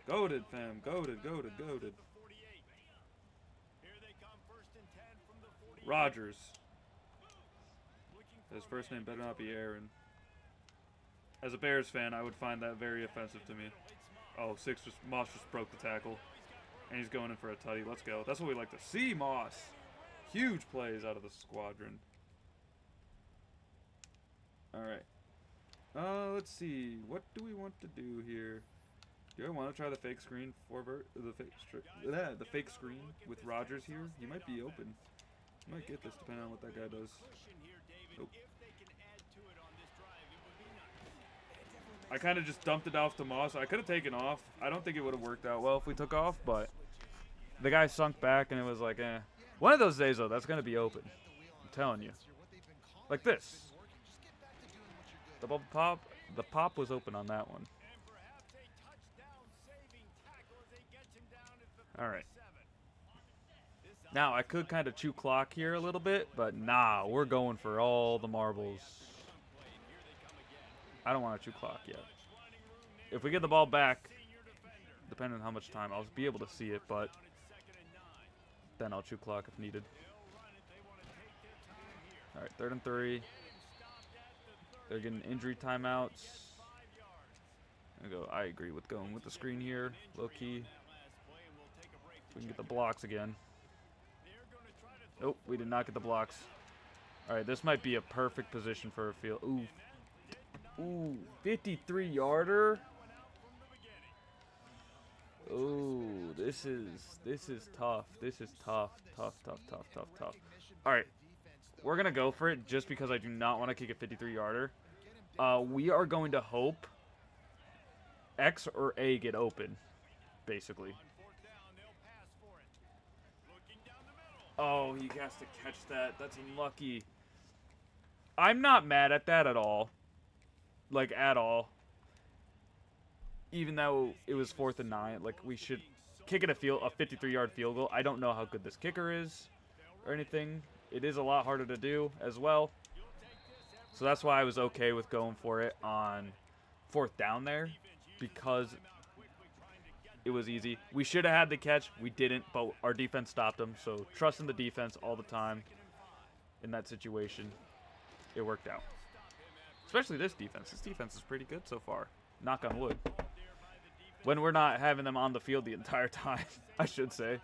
Goated, fam. Goated, goated, goated. Rogers. His first name better not be Aaron. As a Bears fan, I would find that very offensive to me. Oh, Moss just broke the tackle. And he's going in for a tutty. Let's go. That's what we like to see, Moss. Huge plays out of the squadron. Alright. Let's see. What do we want to do here? Do I want to try the fake screen the fake screen with Rogers here? He might be open. He might get this depending on what that guy does. Nope. I kind of just dumped it off to Moss. I could have taken off. I don't think it would have worked out well if we took off, but the guy sunk back and it was like, eh. One of those days, though, that's going to be open. I'm telling you. Like this. The pop was open on that one. Alright. Now, I could kind of chew clock here a little bit, but nah, we're going for all the marbles. I don't want to chew clock yet. If we get the ball back, depending on how much time, I'll be able to see it, but then I'll chew clock if needed. Alright, 3rd and 3. They're getting injury timeouts. I agree with going with the screen here, low key. We can get the blocks again. Nope, we did not get the blocks. Alright, this might be a perfect position for a field. Ooh. Ooh, 53-yarder. Ooh, this is tough. This is tough. Tough. Alright. We're going to go for it just because I do not want to kick a 53-yarder. We are going to hope X or A get open, basically. Oh, he has to catch that. That's unlucky. I'm not mad at that at all. Like, at all. Even though it was 4th and 9, like, we should kick it a 53-yard field goal. I don't know how good this kicker is or anything. It is a lot harder to do as well. So that's why I was okay with going for it on 4th down there. Because It was easy. We should have had the catch. We didn't, but our defense stopped them. So trust in the defense all the time in that situation. It worked out. Especially this defense. This defense is pretty good so far. Knock on wood. When we're not having them on the field the entire time, I should say.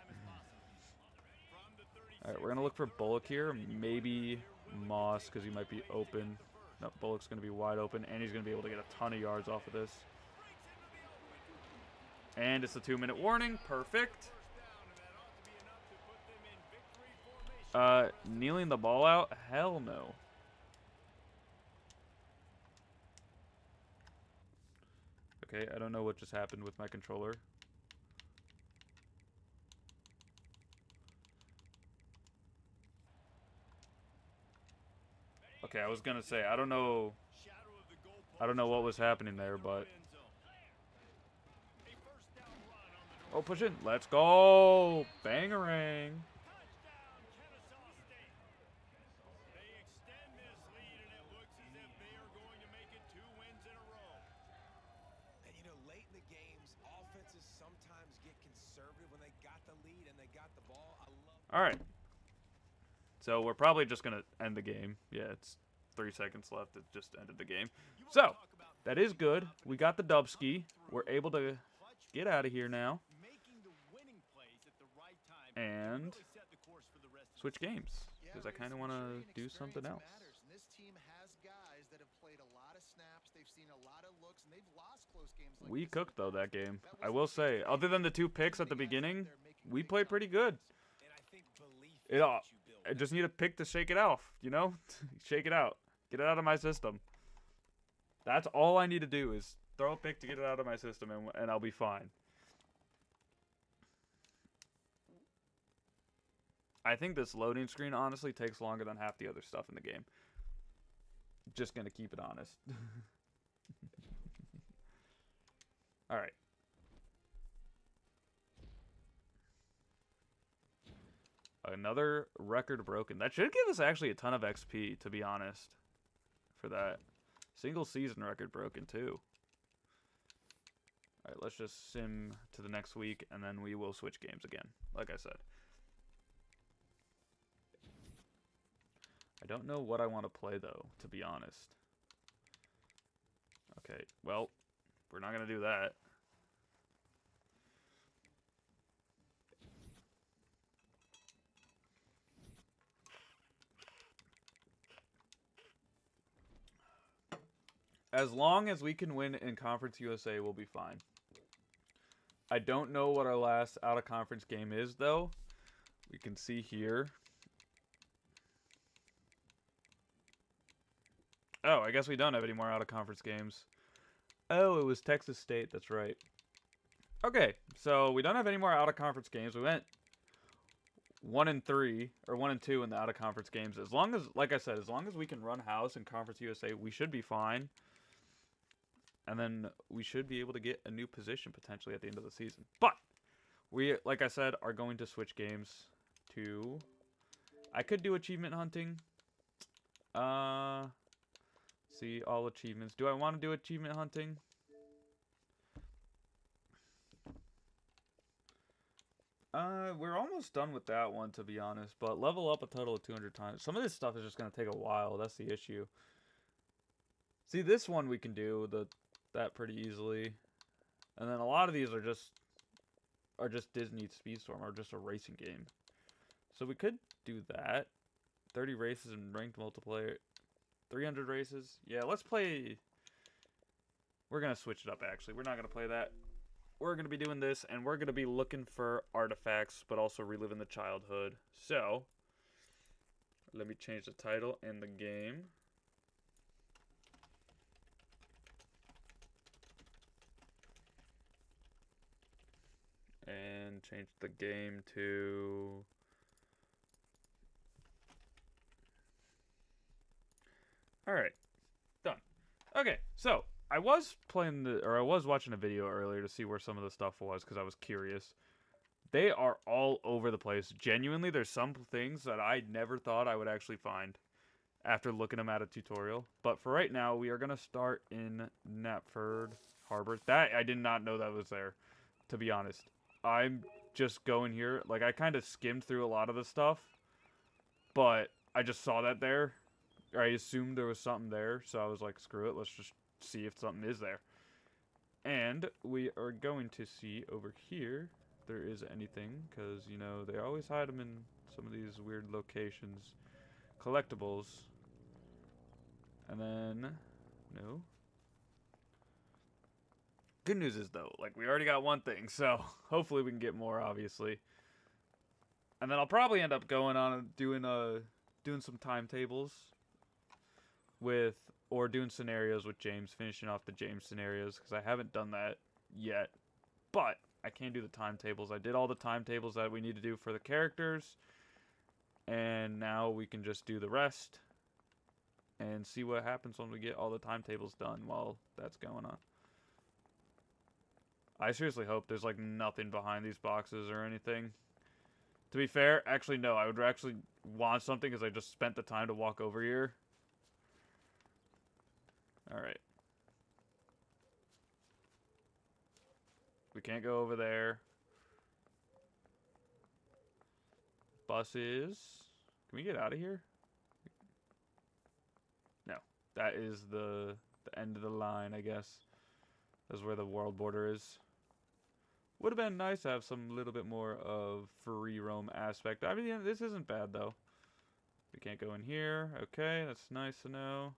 All right, we're going to look for Bullock here. Maybe Moss, because he might be open. No, Bullock's going to be wide open, and he's going to be able to get a ton of yards off of this. And it's a 2-minute warning. Perfect. Kneeling the ball out? Hell no. Okay, I don't know what just happened with my controller. Okay, I was gonna say, I don't know what was happening there, but... Oh, push in. Let's go. Bangarang. And you know, late in the games, offenses sometimes get conservative when they got the lead and they got the ball. All right. So we're probably just going to end the game. Yeah, it's 3 seconds left. It just ended the game. So that is good. We got the dubski. We're able to get out of here now. And switch games. Because I kind of want to do something else. This team has guys that have played a lot of snaps. They've seen a lot of looks, and they've lost close games like We this. cooked, though, that game. I will say, other than the 2 picks at the beginning, we played pretty good. I just need a pick to shake it off, you know? Shake it out. Get it out of my system. That's all I need to do is throw a pick to get it out of my system, and I'll be fine. I think this loading screen, honestly, takes longer than half the other stuff in the game. Just going to keep it honest. All right. Another record broken. That should give us actually a ton of XP, to be honest, for that. Single season record broken, too. All right, let's just sim to the next week, and then we will switch games again, like I said. I don't know what I want to play, though, to be honest. Okay, well, we're not going to do that. As long as we can win in Conference USA, we'll be fine. I don't know what our last out-of-conference game is, though. We can see here. Oh, I guess we don't have any more out-of-conference games. Oh, it was Texas State. That's right. Okay, so we don't have any more out-of-conference games. We went 1-3 or 1-2 in the out-of-conference games. As long as, like I said, as long as we can run house in Conference USA, we should be fine. And then we should be able to get a new position potentially at the end of the season. But we, like I said, are going to switch games to... I could do achievement hunting. See, all achievements. Do I want to do achievement hunting? We're almost done with that one, to be honest. But level up a total of 200 times. Some of this stuff is just going to take a while. That's the issue. See, this one we can do that pretty easily. And then a lot of these are just Disney Speedstorm, or just a racing game. So we could do that. 30 races in ranked multiplayer. 300 races. Yeah, let's play... We're going to switch it up, actually. We're not going to play that. We're going to be doing this, and we're going to be looking for artifacts, but also reliving the childhood. So, let me change the title and the game. And change the game to... Alright, done. Okay, so I was watching a video earlier to see where some of the stuff was because I was curious. They are all over the place. Genuinely, there's some things that I never thought I would actually find after looking them at a tutorial. But for right now, we are going to start in Knapford Harbor. That I did not know that was there. to be honest. I'm just going here. Like, I kind of skimmed through a lot of the stuff, but I just saw that there. Or I assumed there was something there, so I was like, screw it, let's just see if something is there. And we are going to see over here if there is anything, because, you know, they always hide them in some of these weird locations. Collectibles. And then, no. Good news is, though, like, we already got one thing, so hopefully we can get more, obviously. And then I'll probably end up going on doing some timetables with, or doing scenarios with James, finishing off the James scenarios, because I haven't done that yet. But I can do the timetables. I did all the timetables that we need to do for the characters, and now we can just do the rest and see what happens when we get all the timetables done while that's going on. I seriously hope there's like nothing behind these boxes or anything. To be fair, actually no, I would actually want something because I just spent the time to walk over here. Alright. We can't go over there. Buses. Can we get out of here? No. That is the end of the line, I guess. That's where the world border is. Would have been nice to have some little bit more of free roam aspect. I mean, yeah, this isn't bad, though. We can't go in here. Okay, that's nice to know.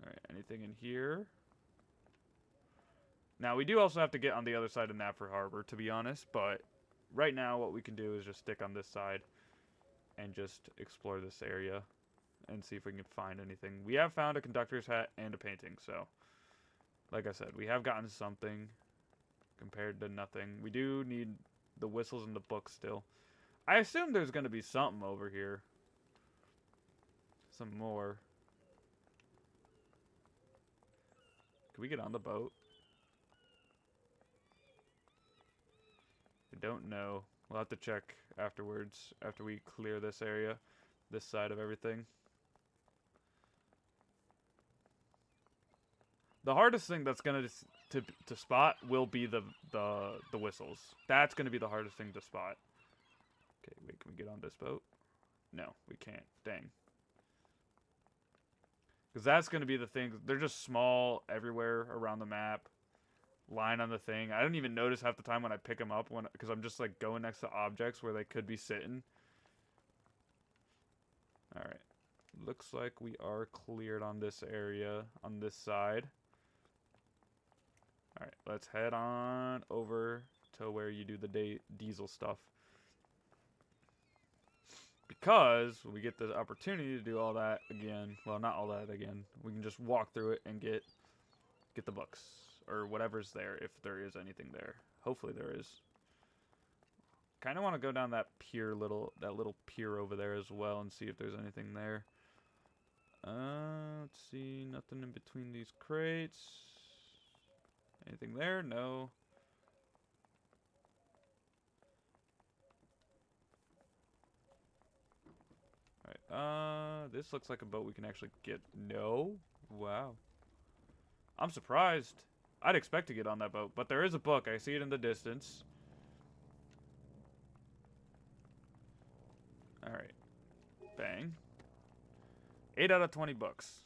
Alright, anything in here? Now, we do also have to get on the other side of Napper Harbor, to be honest, but right now what we can do is just stick on this side and just explore this area and see if we can find anything. We have found a conductor's hat and a painting, so like I said, we have gotten something compared to nothing. We do need the whistles and the books still. I assume there's going to be something over here. Some more. Can we get on the boat? I don't know. We'll have to check afterwards, after we clear this area, this side of everything. The hardest thing that's gonna to spot will be the whistles. That's gonna be the hardest thing to spot. Okay, wait, can we get on this boat? No, we can't. Dang. Because that's gonna be the thing. They're just small everywhere around the map. Line on the thing. I don't even notice half the time when I pick them up because I'm just like going next to objects where they could be sitting. All right. Looks like we are cleared on this area on this side. Alright, let's head on over to where you do the diesel stuff. Because when we get the opportunity to do all that again, well, not all that again, we can just walk through it and get the books. Or whatever's there, if there is anything there. Hopefully there is. Kind of want to go down that pier, that little pier over there as well and see if there's anything there. Let's see, nothing in between these crates. Anything there? No. Alright, this looks like a boat we can actually get. No? Wow. I'm surprised. I'd expect to get on that boat, but there is a book. I see it in the distance. Alright. Bang. 8 out of 20 books.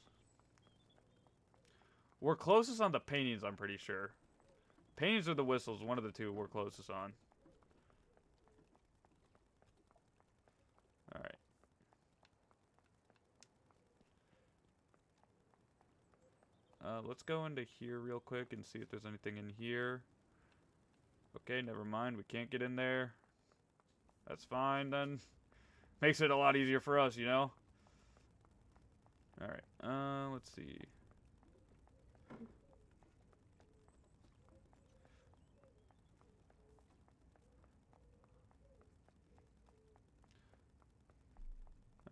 We're closest on the paintings, I'm pretty sure. Paintings or the whistles, one of the two we're closest on. Alright. Let's go into here real quick and see if there's anything in here. Okay, never mind. We can't get in there. That's fine, then. Makes it a lot easier for us, you know? Alright, let's see.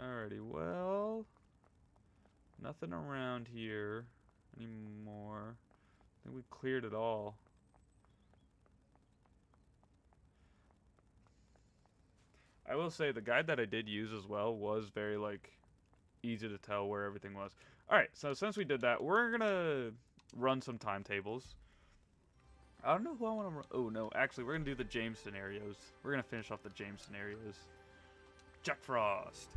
Alrighty, well, nothing around here anymore. I think we've cleared it all. I will say the guide that I did use as well was very, like, easy to tell where everything was. Alright, so since we did that, we're gonna run some timetables. I don't know who I want to run. Oh, no. Actually, we're going to do the James scenarios. We're going to finish off the James scenarios. Jack Frost.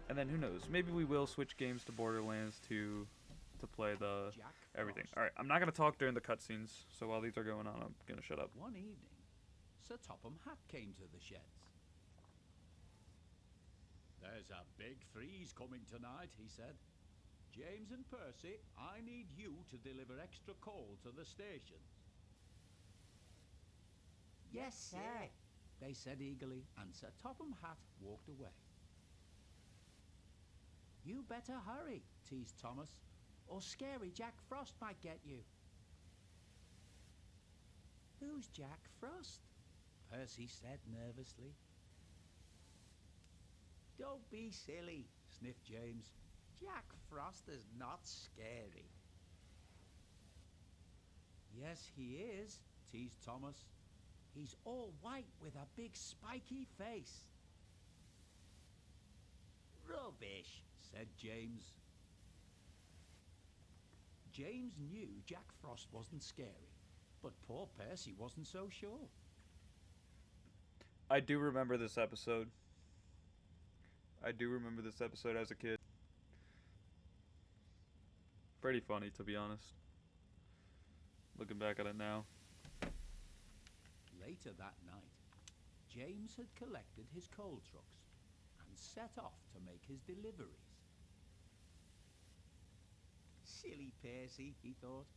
And then who knows? Maybe we will switch games to Borderlands to play the Jack everything. Frost. All right, I'm not going to talk during the cutscenes. So while these are going on, I'm going to shut up. One evening, Sir Topham Hatt came to the sheds. There's a big freeze coming tonight, he said. James and Percy, I need you to deliver extra coal to the stations. Yes, sir, they said eagerly, and Sir Topham Hatt walked away. You better hurry, teased Thomas, or scary Jack Frost might get you. Who's Jack Frost? Percy said nervously. Don't be silly, sniffed James. Jack Frost is not scary. Yes, he is, teased Thomas. He's all white with a big spiky face. Rubbish, said James. James knew Jack Frost wasn't scary, but poor Percy wasn't so sure. I do remember this episode. I do remember this episode as a kid. Pretty funny, to be honest. Looking back at it now. Later that night, James had collected his coal trucks and set off to make his deliveries. Silly Percy, he thought.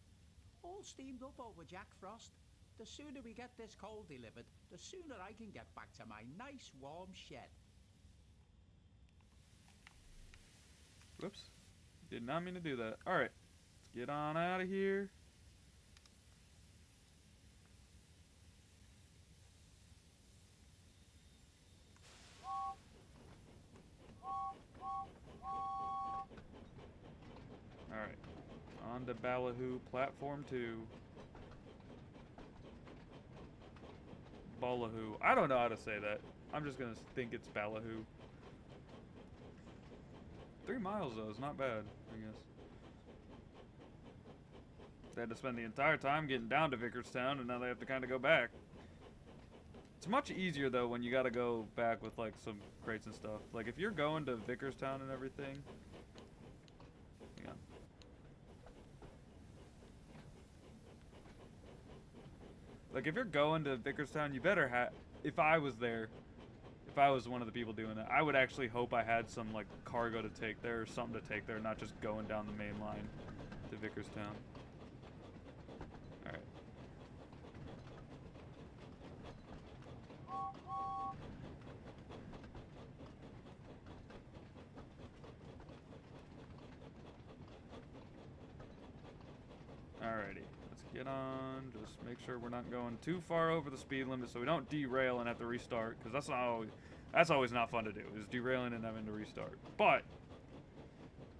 All steamed up over Jack Frost. The sooner we get this coal delivered, the sooner I can get back to my nice warm shed. Whoops. Did not mean to do that. Alright. Let's get on out of here. Alright. On to Ballyhoo, Platform 2. Ballyhoo. I don't know how to say that. I'm just gonna think it's Ballyhoo. 3 miles though is not bad, I guess. They had to spend the entire time getting down to Vickerstown, and now they have to kind of go back. It's much easier though when you gotta go back with like some crates and stuff. Like if you're going to Vickerstown and everything, hang on. Like if you're going to Vickerstown, you better have. If I was there, if I was one of the people doing that, I would actually hope I had some like cargo to take there or something to take there, not just going down the main line to Vickerstown. Alright. Alrighty, let's get on. Just make sure we're not going too far over the speed limit so we don't derail and have to restart, because that's always not fun to do, is derailing and having to restart. But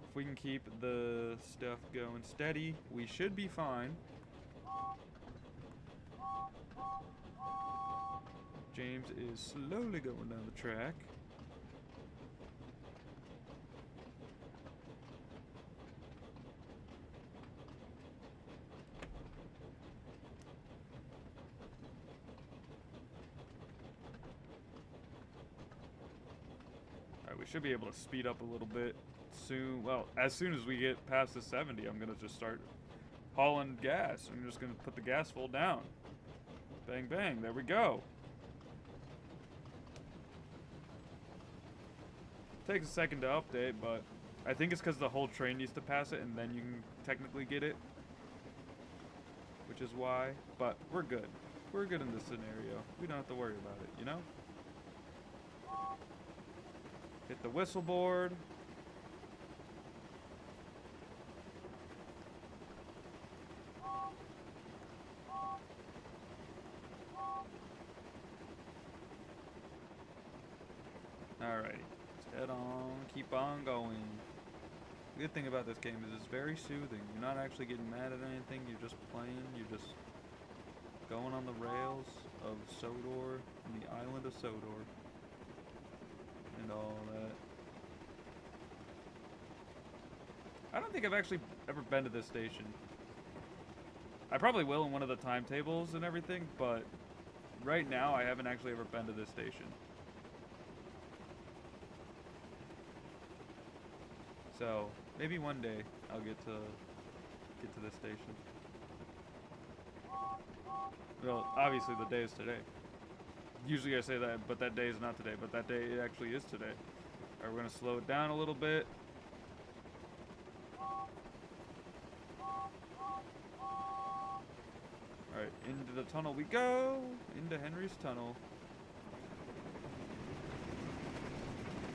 if we can keep the stuff going steady, we should be fine. James is slowly going down the track. Alright, we should be able to speed up a little bit soon. Well, as soon as we get past the 70, I'm going to just start hauling gas. I'm just going to put the gas full down. Bang, bang. There we go. Takes a second to update, but I think it's because the whole train needs to pass it, and then you can technically get it. Which is why. But we're good. We're good in this scenario. We don't have to worry about it, you know? Hit the whistle board. Alrighty, let's head on, keep on going. The good thing about this game is it's very soothing. You're not actually getting mad at anything, you're just playing, you're just going on the rails of Sodor, and the island of Sodor, and all that. I don't think I've actually ever been to this station. I probably will in one of the timetables and everything, but right now I haven't actually ever been to this station. So maybe one day I'll get to this station. Well, obviously the day is today. Usually I say that, but that day is not today. But that day it actually is today. Alright, we're gonna slow it down a little bit. Alright, into the tunnel we go. Into Henry's tunnel.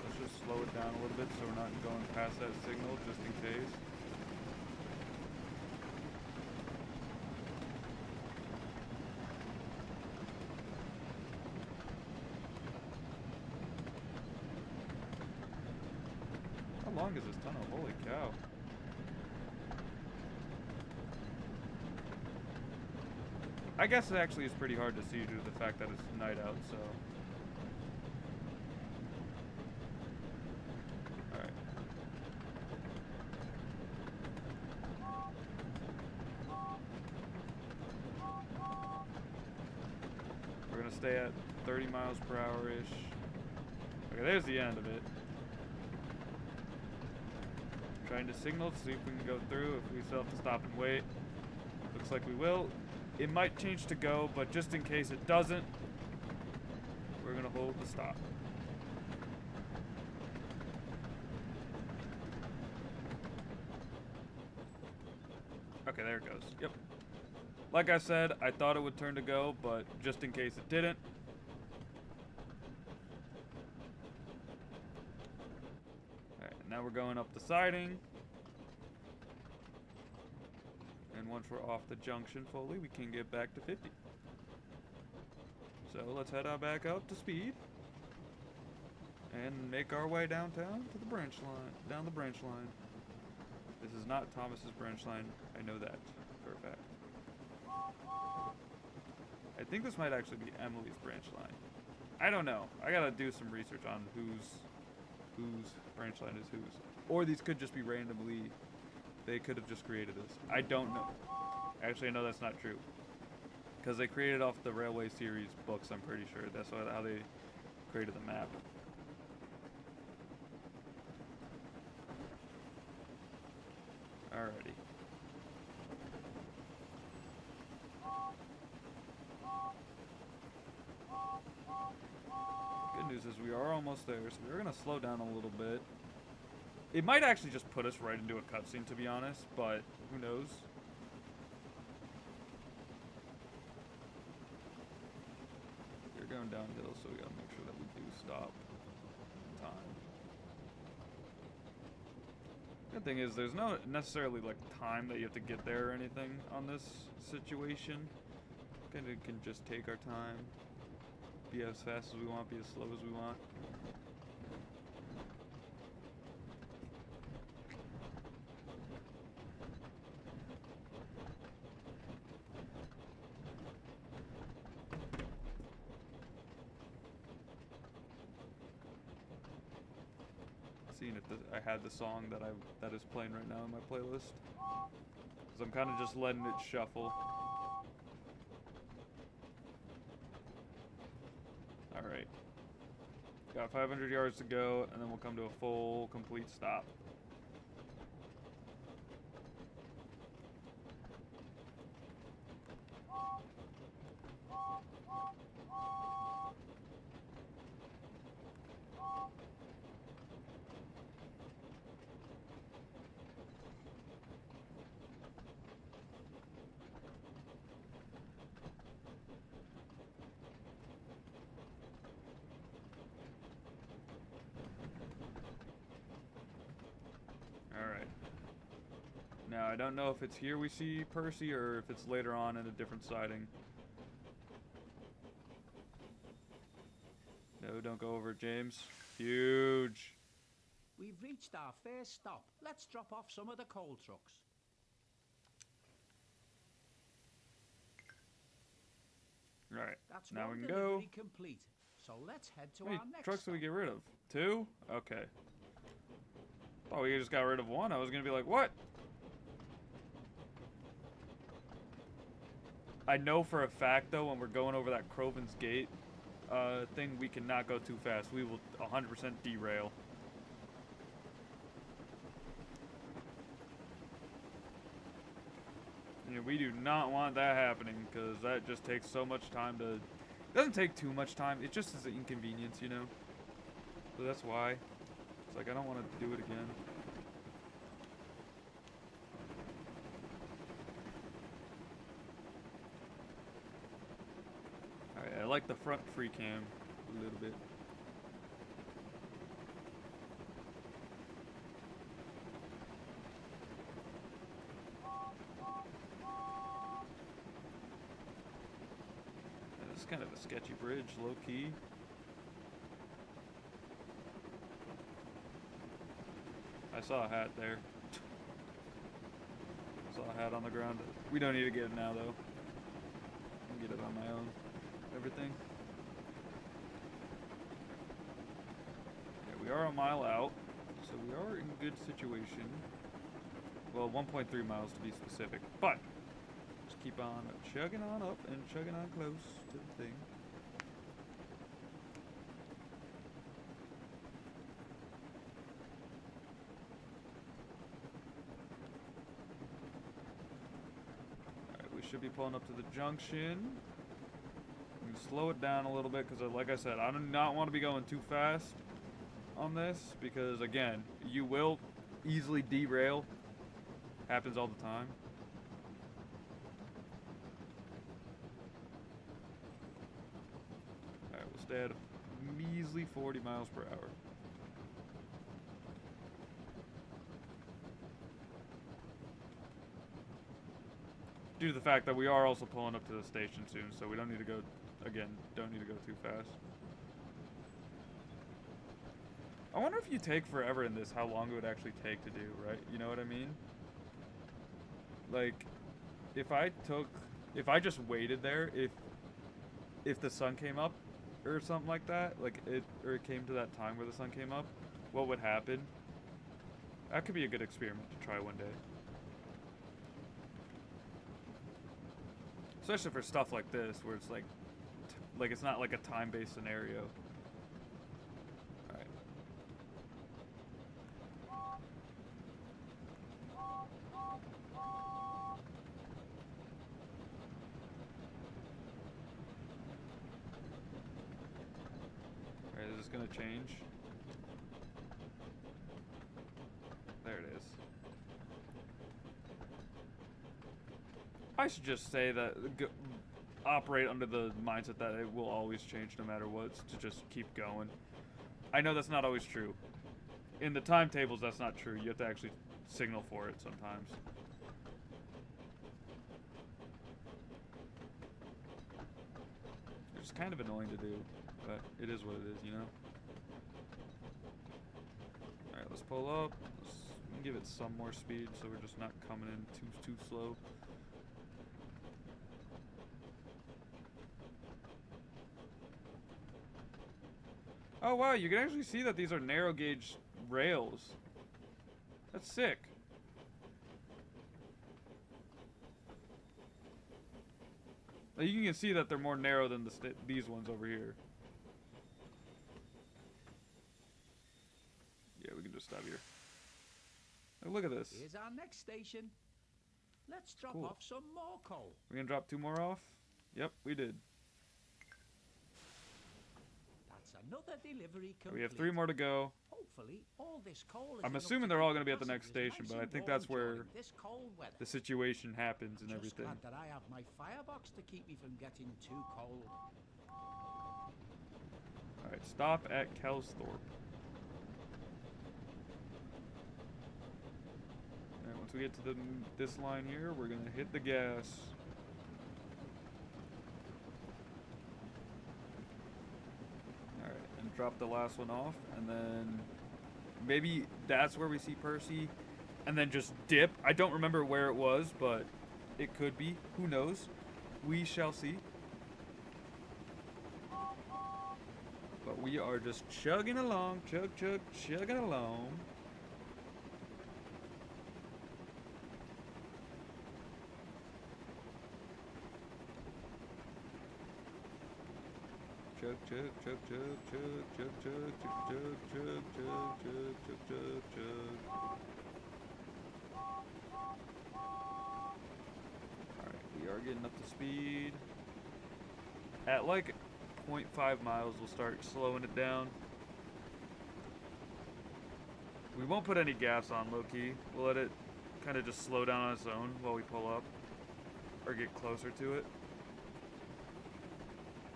Let's just slow it down a little bit so we're not going past that signal just in case. How long is this tunnel? Holy cow. I guess it actually is pretty hard to see due to the fact that it's night out, so. Alright. We're gonna stay at 30 miles per hour-ish. Okay, there's the end of it. Trying to signal to see if we can go through, if we still have to stop and wait. Looks like we will. It might change to go, but just in case it doesn't, we're gonna hold the stop. Okay, there it goes. Yep. Like I said, I thought it would turn to go, but just in case it didn't. Alright, now we're going up the siding. And once we're off the junction fully, we can get back to 50. So let's head on back up to speed. And make our way downtown to the branch line, down the branch line. This is not Thomas's branch line. I know that for a fact. I think this might actually be Emily's branch line. I don't know. I gotta do some research on whose branch line is whose. Or these could just be randomly. They could have just created this. I don't know. Actually, I know that's not true. Because they created off the Railway Series books, I'm pretty sure. That's how they created the map. Alrighty. Good news is we are almost there, so we're going to slow down a little bit. It might actually just put us right into a cutscene, to be honest, but who knows? We're going downhill, so we gotta make sure that we do stop in time. Good thing is, there's no necessarily like time that you have to get there or anything on this situation. Kinda can just take our time, be as fast as we want, be as slow as we want. Seeing if I had the song that is playing right now in my playlist, because I'm kind of just letting it shuffle. All right, got 500 yards to go, and then we'll come to a full, complete stop. Alright. Now, I don't know if it's here we see Percy or if it's later on in a different siding. No, don't go over it, James. Huge. We've reached our first stop. Let's drop off some of the coal trucks. Alright, That's now one we can go. delivery complete. So let's head to How many our next trucks do we stop. get rid of? 2? Okay. Thought we just got rid of one. I was gonna be like, what? I know for a fact, though, when we're going over that Croven's Gate thing, we cannot go too fast. We will 100% derail. Yeah, we do not want that happening, because that just takes so much time to... It doesn't take too much time. It just is an inconvenience, you know? So that's why. It's like, I don't want to do it again. Alright, I like the front free cam a little bit. This is kind of a sketchy bridge, low key. I saw a hat there. Saw a hat on the ground. We don't need to get it now, though. I can get it on my own. Everything. Yeah, we are a mile out, so we are in good situation. Well, 1.3 miles to be specific, but just keep on chugging on up and chugging on close to the thing. Should be pulling up to the junction. We can slow it down a little bit because, like I said, I do not want to be going too fast on this because, again, you will easily derail. Happens all the time. Alright, we'll stay at a measly 40 miles per hour. Due to the fact that we are also pulling up to the station soon, so we don't need to go, again, don't need to go too fast. I wonder if you take forever in this, how long it would actually take to do, right? You know what I mean? Like, if I just waited there, if the sun came up or something like that, like it came to that time where the sun came up, what would happen? That could be a good experiment to try one day. Especially for stuff like this, where it's like it's not like a time-based scenario. Alright. Alright, is this gonna change? There it is. I should just say that, operate under the mindset that it will always change no matter what, to just keep going. I know that's not always true. In the timetables, that's not true. You have to actually signal for it sometimes. It's kind of annoying to do, but it is what it is, you know? Alright, let's pull up. Let's give it some more speed so we're just not coming in too slow. Oh wow, you can actually see that these are narrow gauge rails. That's sick. Like, you can see that they're more narrow than these ones over here. Yeah, we can just stop here. Oh, look at this. Here's our next station. Let's drop Cool. off some more coal. We're gonna drop 2 more off? Yep, we did. That's another delivery complete. We have 3 more to go. Hopefully, all this coal is I'm enough assuming to they're all keep gonna be at the next passengers station, nice but I and think warm that's where during this cold weather. the situation happens and Just everything. glad that I have my firebox to keep me from getting too cold. Alright, stop at Kelsthorpe. And once we get to this line here, we're gonna hit the gas. Alright, and drop the last one off, and then maybe that's where we see Percy, and then just dip. I don't remember where it was, but it could be. Who knows? We shall see. But we are just chugging along, chugging along. chug, chug, chug, chug, chug, chug, chug, chug, chug, chug, chug, chug, chug, chug. Alright, we are getting up to speed. At like 0.5 miles, we'll start slowing it down. We won't put any gas on low-key. We'll let it kind of just slow down on its own while we pull up. Or get closer to it.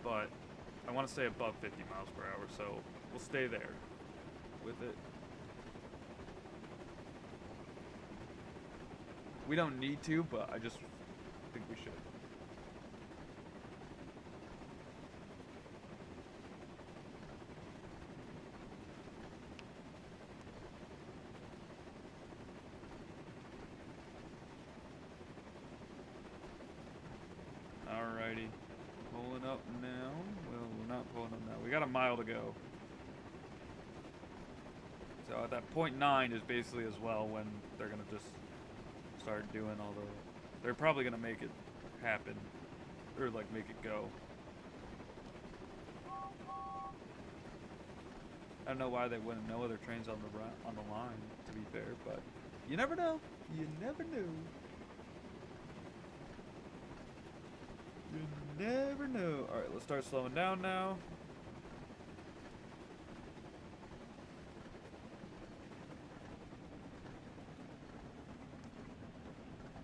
But I want to stay above 50 miles per hour, so we'll stay there with it. We don't need to, but I just think we should. Alrighty. Pulling up now. Well, we're not pulling up now. We got a mile to go. So at that 0.9 is basically as well when they're going to just start doing all the... They're probably going to make it happen. Or like make it go. I don't know why they wouldn't know other trains on the line, to be fair, but you never know. You never know. You never know. Alright, let's start slowing down now.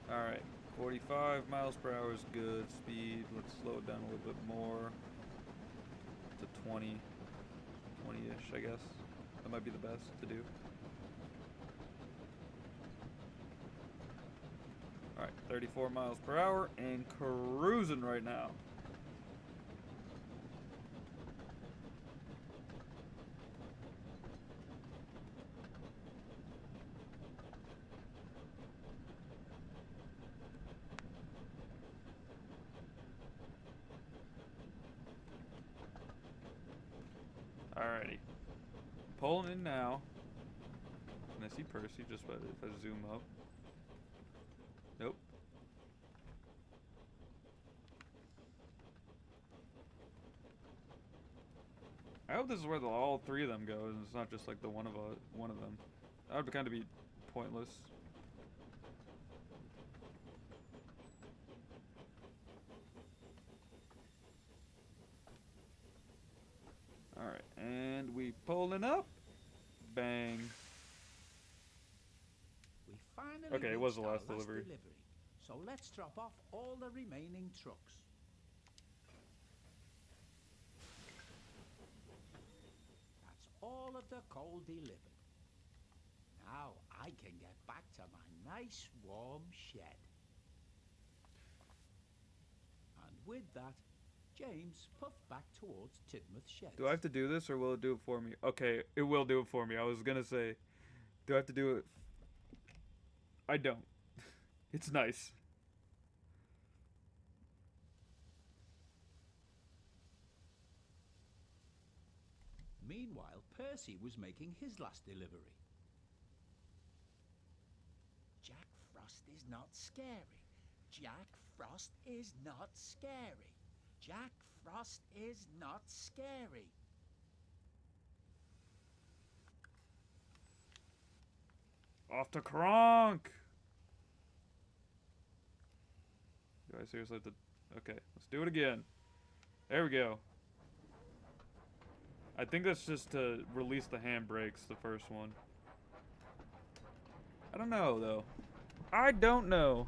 Alright, 45 miles per hour is good speed. Let's slow it down a little bit more to 20, 20-ish, I guess. That might be the best to do. Alright, 34 miles per hour and cruising right now. Alrighty. Pulling in now. And I see Percy just by if I zoom up. Nope. I hope this is where all three of them go, and it's not just like the one of them. That would kind of be pointless. Alright, and we pulling up. Bang. We finally Okay, it was the reached last our delivery. So let's drop off all the remaining trucks. That's all of the coal delivered. Now I can get back to my nice warm shed. And with that, James puffed back towards Tidmouth Sheds. Do I have to do this or will it do it for me? Okay, it will do it for me. I was gonna say, do I have to do it? I don't. It's nice. Meanwhile, Percy was making his last delivery. Jack Frost is not scary. Jack Frost is not scary. Jack Frost is not scary. Off to Kronk! Do I seriously have to... Okay, let's do it again. There we go. I think that's just to release the handbrakes, the first one. I don't know, though. I don't know.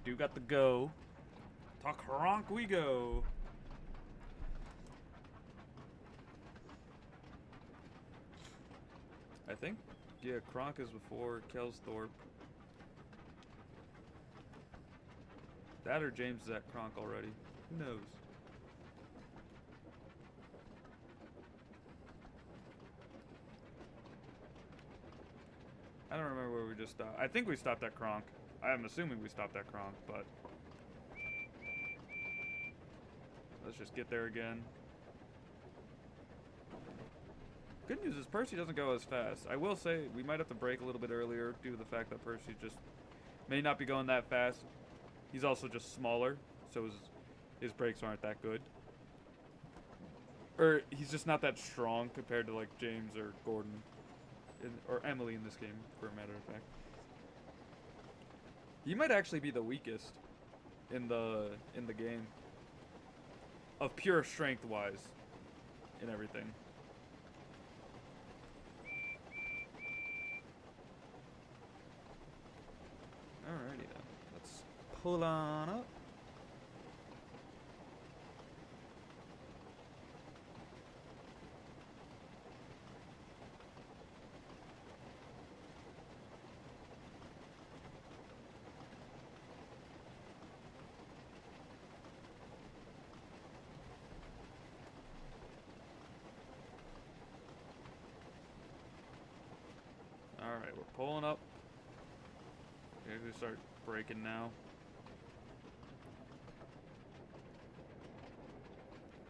Do got the go. To Kronk we go. I think, yeah, Kronk is before Kelsthorpe. That or James is at Kronk already. Who knows? I don't remember where we just stopped. I think we stopped at Kronk. I'm assuming we stopped at Kronk, but... Let's just get there again. Good news is Percy doesn't go as fast. I will say we might have to brake a little bit earlier due to the fact that Percy just may not be going that fast. He's also just smaller, so his brakes aren't that good. Or he's just not that strong compared to like James or Gordon, or Emily in this game, for a matter of fact. He might actually be the weakest in the game, of pure strength wise, and everything. Alrighty then, let's pull on up. Alright, we're pulling up. We're gonna start breaking now.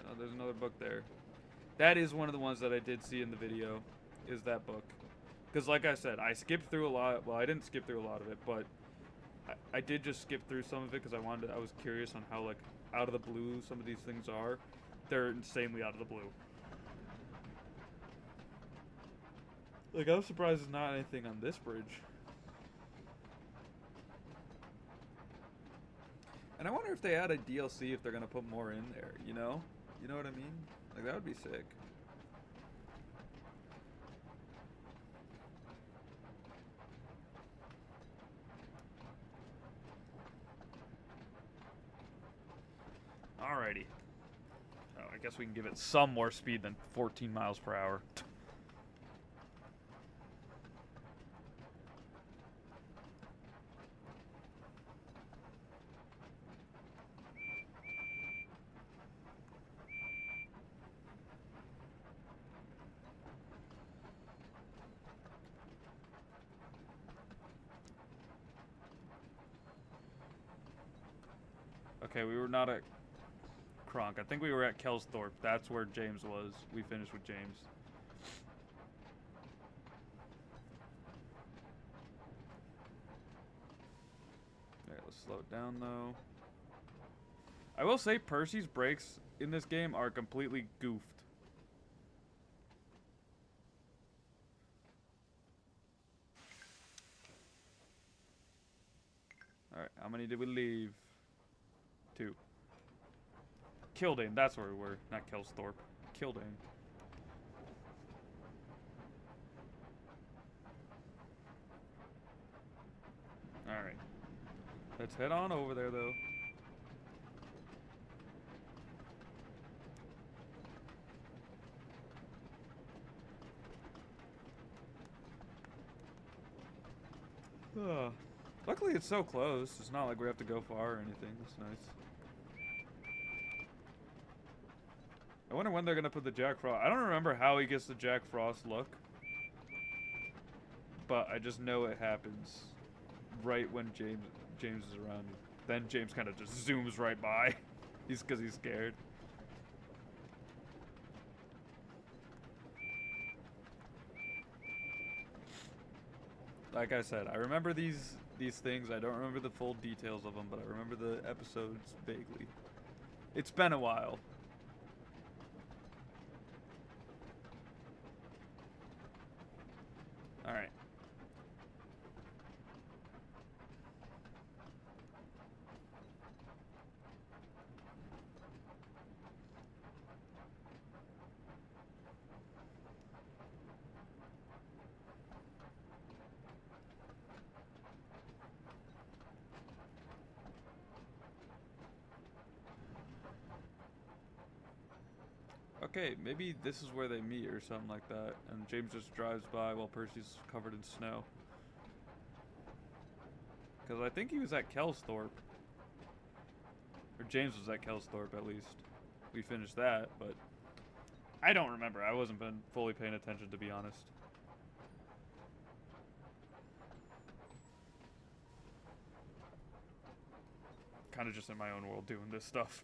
Oh, there's another book there. That is one of the ones that I did see in the video, is that book. Because like I said, I skipped through a lot. Well, I didn't skip through a lot of it, but I did just skip through some of it because I was curious on how, like, out of the blue some of these things are. They're insanely out of the blue. Like, I'm surprised there's not anything on this bridge. And I wonder if they add a DLC, if they're gonna put more in there, you know? You know what I mean? Like, that would be sick. Alrighty. Oh, I guess we can give it some more speed than 14 miles per hour. Okay, we were not at Kronk. I think we were at Kelsthorpe. That's where James was. We finished with James. Alright, let's slow it down though. I will say Percy's brakes in this game are completely goofed. Alright, how many did we leave? 2. Kildane, that's where we were, not Kelsthorpe. Kildane. Alright. Let's head on over there, though. Luckily, it's so close. It's not like we have to go far or anything. That's nice. I wonder when they're gonna put the Jack Frost. I don't remember how he gets the Jack Frost look, but I just know it happens right when James is around. Then James kind of just zooms right by. He's scared. Like I said, I remember these things. I don't remember the full details of them, but I remember the episodes vaguely. It's been a while. All right. Okay, maybe this is where they meet or something like that, and James just drives by while Percy's covered in snow. Because I think he was at Kelsthorpe. Or James was at Kelsthorpe, at least. We finished that, but I don't remember. I wasn't been fully paying attention, to be honest. Kind of just in my own world doing this stuff.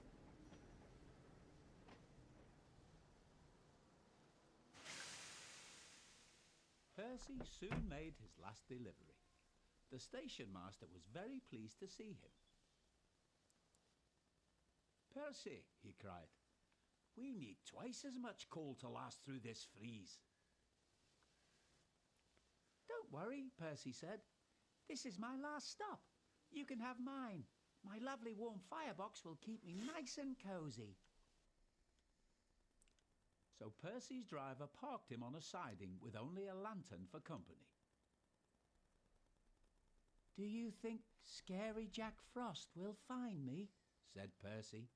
Percy soon made his last delivery. The station master was very pleased to see him. "Percy," he cried, We need twice as much coal to last through this freeze. Don't worry, Percy said. This is my last stop. You can have mine. My lovely warm firebox will keep me nice and cozy. So Percy's driver parked him on a siding with only a lantern for company. Do you think scary Jack Frost will find me? Said Percy.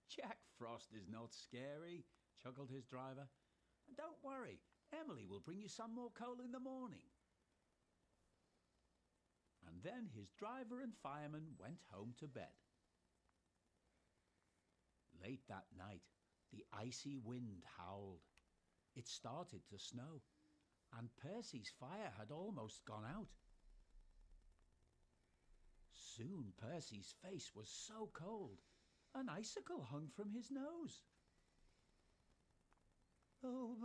Jack Frost is not scary, chuckled his driver. And don't worry, Emily will bring you some more coal in the morning. And then his driver and fireman went home to bed. Late that night, the icy wind howled. It started to snow, and Percy's fire had almost gone out. Soon Percy's face was so cold, an icicle hung from his nose. Oh,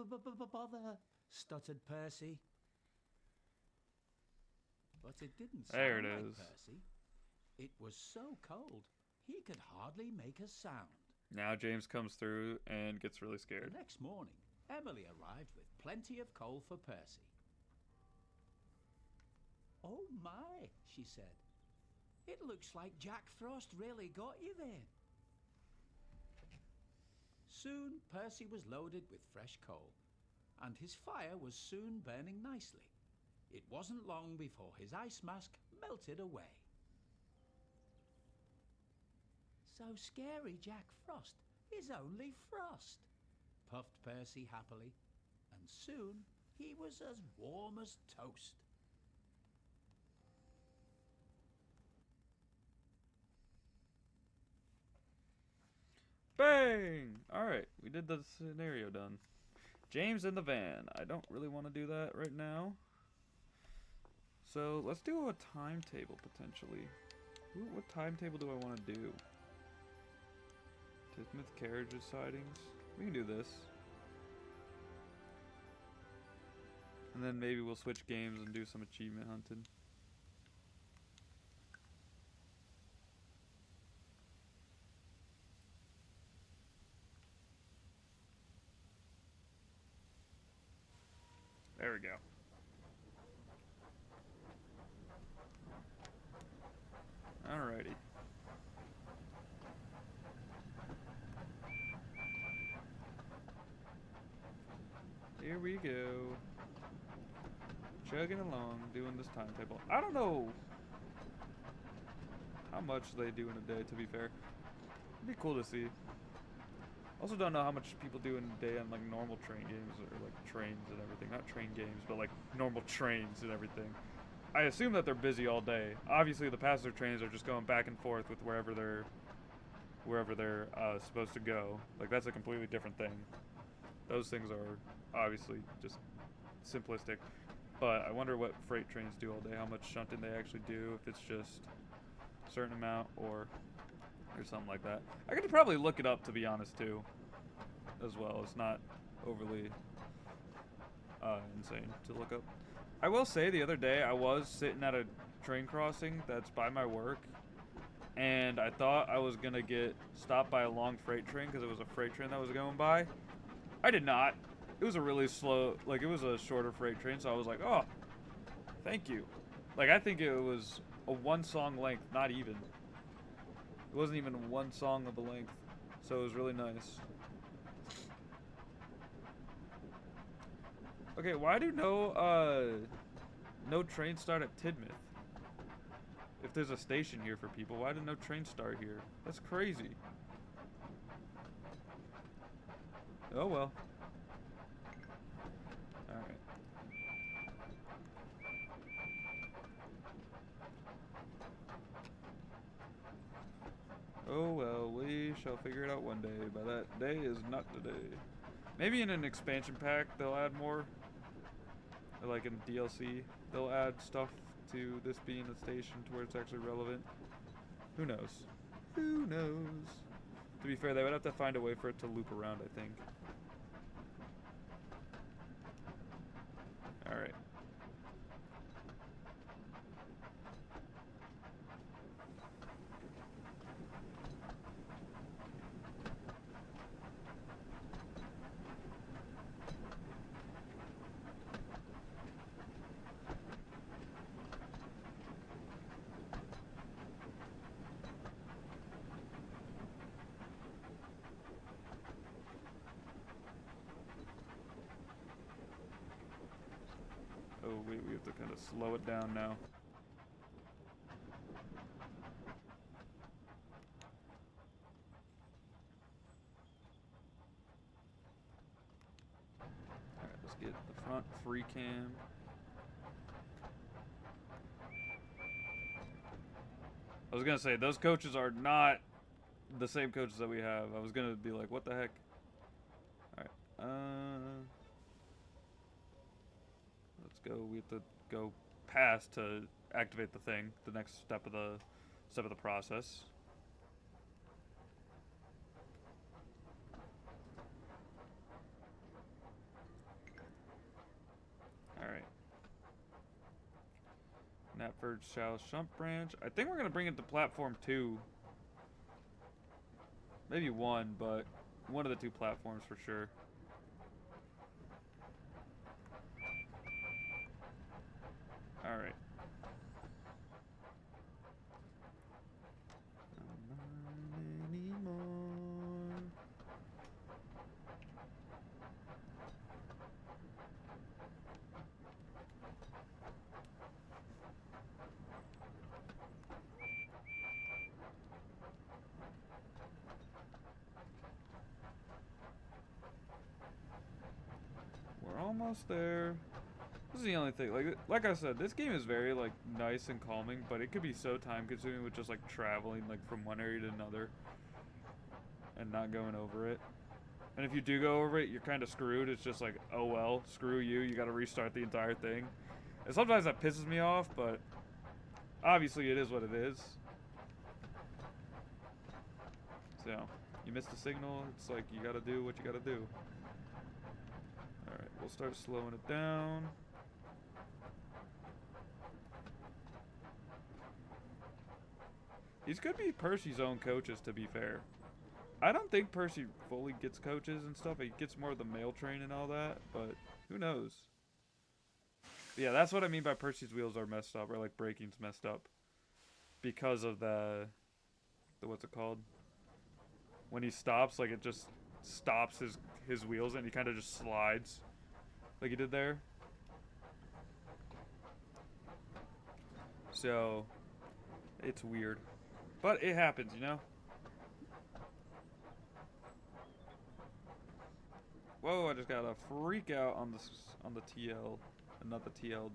bother, stuttered Percy. But it didn't sound There it like is. Percy. It was so cold, he could hardly make a sound. Now James comes through and gets really The scared. next morning, Emily arrived with plenty of coal for Percy. Oh my, she said. It looks like Jack Frost really got you there. Soon Percy was loaded with fresh coal, and his fire was soon burning nicely. It wasn't long before his ice mask melted away. So scary Jack Frost is only frost, puffed Percy happily, and soon he was as warm as toast. Bang! Alright, we did the scenario done. James in the van. I don't really want to do that right now. So let's do a timetable potentially. What timetable do I want to do? Tismouth carriages sightings. We can do this. And then maybe we'll switch games and do some achievement hunting. There we go. Alrighty. Here we go. Chugging along, doing this timetable. I don't know how much they do in a day, to be fair. It'd be cool to see. Also don't know how much people do in a day on like normal train games or like trains and everything. Not train games, but like normal trains and everything. I assume that they're busy all day. Obviously the passenger trains are just going back and forth with wherever they're supposed to go. Like that's a completely different thing. Those things are obviously just simplistic. But I wonder what freight trains do all day, how much shunting they actually do, if it's just a certain amount or something like that. I could probably look it up, to be honest, too, as well. It's not overly insane to look up. I will say the other day I was sitting at a train crossing that's by my work, and I thought I was going to get stopped by a long freight train because it was a freight train that was going by. I did not. It was a really slow, like it was a shorter freight train, so I was like, oh, thank you. Like I think it was a one song length, not even. It wasn't even one song of a length, so it was really nice. Okay, why do no trains start at Tidmouth? If there's a station here for people, why did no train start here? That's crazy. Oh well. Alright. Oh well, we shall figure it out one day, but that day is not today. Maybe in an expansion pack they'll add more. Or like in DLC, they'll add stuff to this being a station to where it's actually relevant. Who knows? Who knows? To be fair, they would have to find a way for it to loop around, I think. Alright. kind of slow it down now. Alright, let's get the front free cam. I was gonna say, those coaches are not the same coaches that we have. I was gonna be like, what the heck? Alright, let's go. We have to go past to activate the thing, the next step of the process. Alright. Knapford Shall Shump branch. I think we're gonna bring it to platform 2. Maybe 1, but one of the 2 platforms for sure. Alright. Not anymore. We're almost there. This is the only thing. Like I said, this game is very like nice and calming, but it could be so time consuming with just like traveling like from one area to another and not going over it. And if you do go over it, you're kind of screwed. It's just like, oh well, screw you. You got to restart the entire thing. And sometimes that pisses me off, but obviously it is what it is. So, you missed a signal. It's like you got to do what you got to do. Alright, we'll start slowing it down. These could be Percy's own coaches, to be fair. I don't think Percy fully gets coaches and stuff. He gets more of the mail train and all that, but who knows? Yeah, that's what I mean by Percy's wheels are messed up, or like braking's messed up. Because of the what's it called? When he stops, like it just stops his wheels and he kind of just slides. Like he did there. So, it's weird. But it happens, you know? Whoa, I just got a freak out on the TL. Not the TL,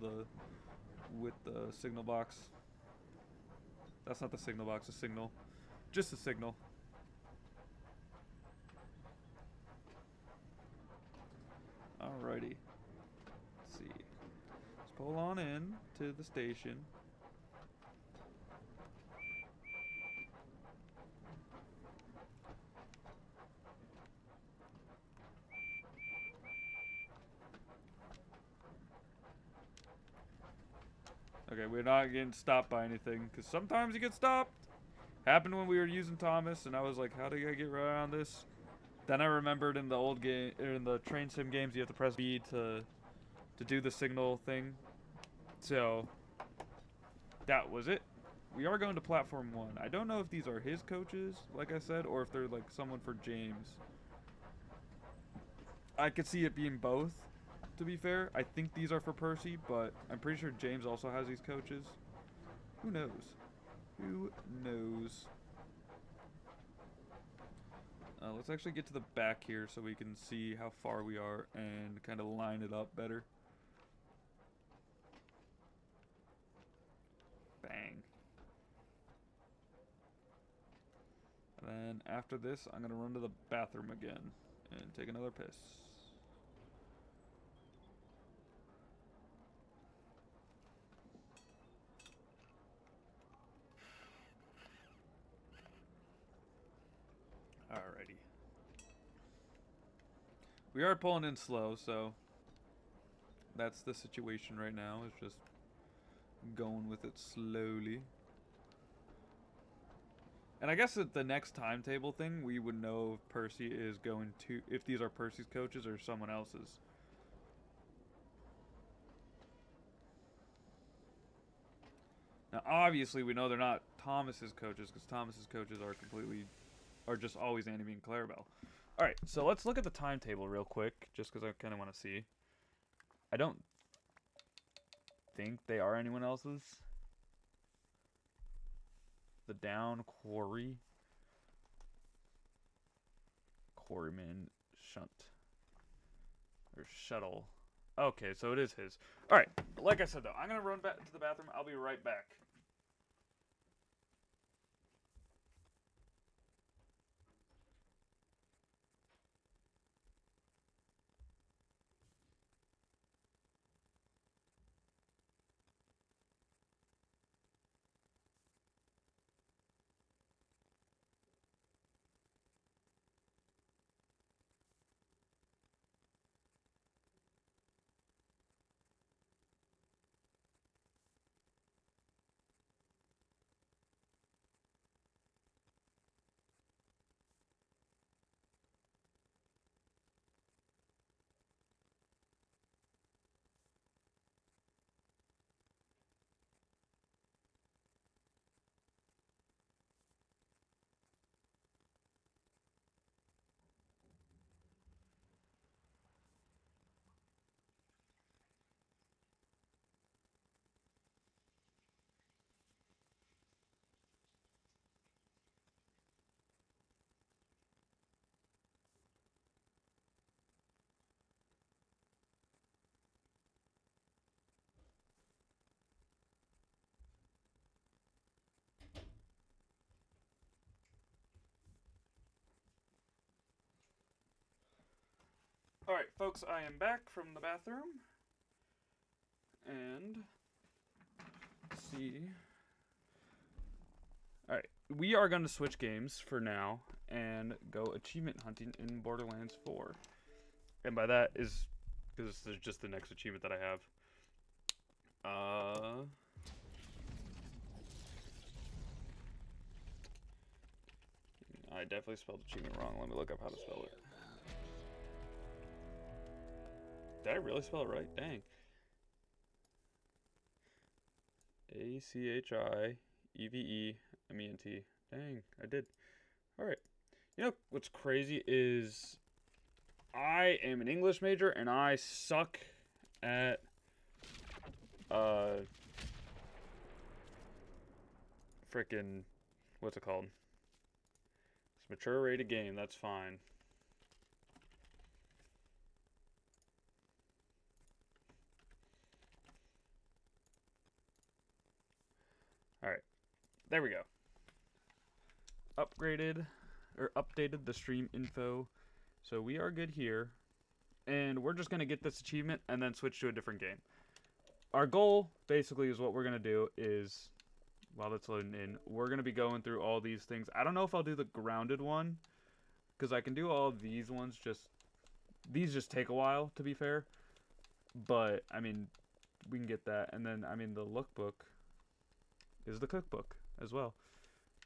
with the signal box. That's not the signal box, the signal. Just the signal. Alrighty. Let's see. Let's pull on in to the station. Okay, we're not getting stopped by anything, because sometimes you get stopped. Happened when we were using Thomas, and I was like, how do I get around this? Then I remembered in the old game, in the train sim games, you have to press B to do the signal thing. So, that was it. We are going to platform 1. I don't know if these are his coaches, like I said, or if they're like someone for James. I could see it being both. To be fair, I think these are for Percy, but I'm pretty sure James also has these coaches. Who knows? Who knows? Let's actually get to the back here so we can see how far we are and kind of line it up better. Bang. And then after this, I'm going to run to the bathroom again and take another piss. Alrighty. We are pulling in slow, so that's the situation right now. It's just going with it slowly. And I guess at the next timetable thing, we would know if Percy is going to, if these are Percy's coaches or someone else's. Now, obviously, we know they're not Thomas's coaches, because Thomas's coaches are just always Andy and Clarabelle. Alright, so let's look at the timetable real quick, just because I kind of want to see. think they are anyone else's. The down quarry. Quarryman shunt. Or shuttle. Okay, so it is his. Alright, like I said though, I'm going to run back to the bathroom. I'll be right back. Alright, folks, I am back from the bathroom. And let's see. Alright, we are going to switch games for now and go achievement hunting in Borderlands 4. And by that is because this is just the next achievement that I have. I definitely spelled achievement wrong. Let me look up how to spell it. Did I really spell it right? Dang. Achieveement. Dang, I did. Alright. You know what's crazy is I am an English major and I suck at frickin' what's it called? It's mature rated game, that's fine. Alright. There we go. Updated the stream info. So we are good here. And we're just going to get this achievement and then switch to a different game. Our goal, basically, is what we're going to do is, while that's loading in, we're going to be going through all these things. I don't know if I'll do the grounded one, because I can do all these ones, these just take a while, to be fair. But, I mean, we can get that. And then, I mean, the lookbook is the cookbook as well.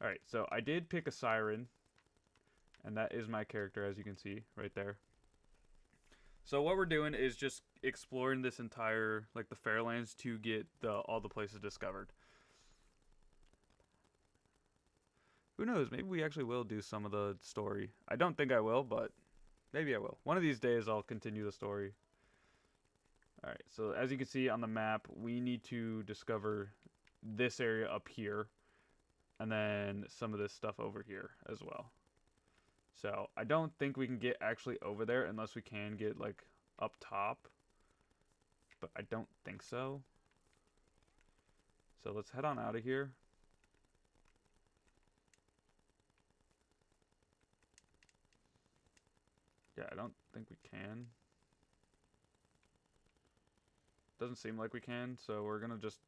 Alright, so I did pick a siren. And that is my character, as you can see, right there. So what we're doing is just exploring this entire, like, the Fairlands to get all the places discovered. Who knows? Maybe we actually will do some of the story. I don't think I will, but maybe I will. One of these days, I'll continue the story. Alright, so as you can see on the map, we need to discover this area up here. And then some of this stuff over here as well. So, I don't think we can get actually over there unless we can get, like, up top. But I don't think so. So, let's head on out of here. Yeah, I don't think we can. Doesn't seem like we can, so we're gonna just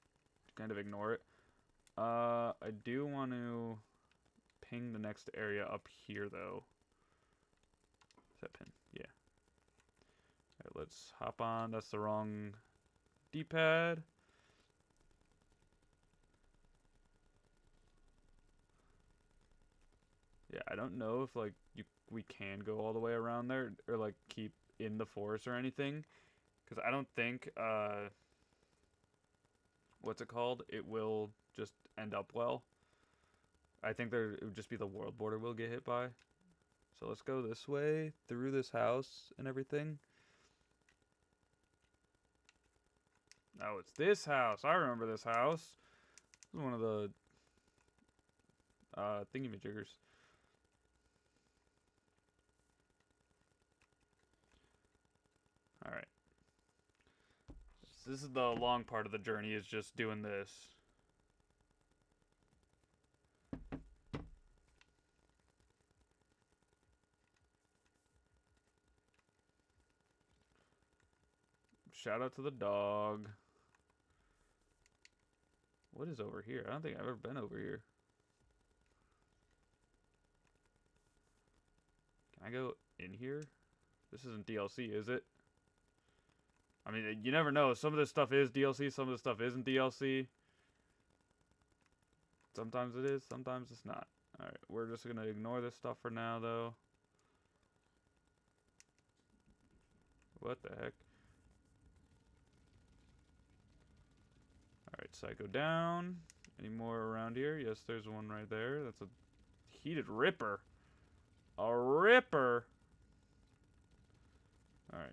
kind of ignore it. I do want to ping the next area up here, though. Is that pin? Yeah. Alright, let's hop on. That's the wrong D-pad. Yeah, I don't know if, like, we can go all the way around there or, like, keep in the forest or anything. Because I don't think, what's it called? It will just end up well. I think it would just be the world border we'll get hit by. So let's go this way, through this house and everything. Oh, it's this house. I remember this house. This is one of the thingy-majiggers. Alright. This is the long part of the journey, is just doing this. Shout out to the dog. What is over here? I don't think I've ever been over here. Can I go in here? This isn't DLC, is it? I mean, you never know. Some of this stuff is DLC, some of this stuff isn't DLC. Sometimes it is, sometimes it's not. Alright, we're just gonna ignore this stuff for now, though. What the heck? Alright, Psycho down. Any more around here? Yes, there's one right there. That's a heated Ripper. A Ripper! Alright.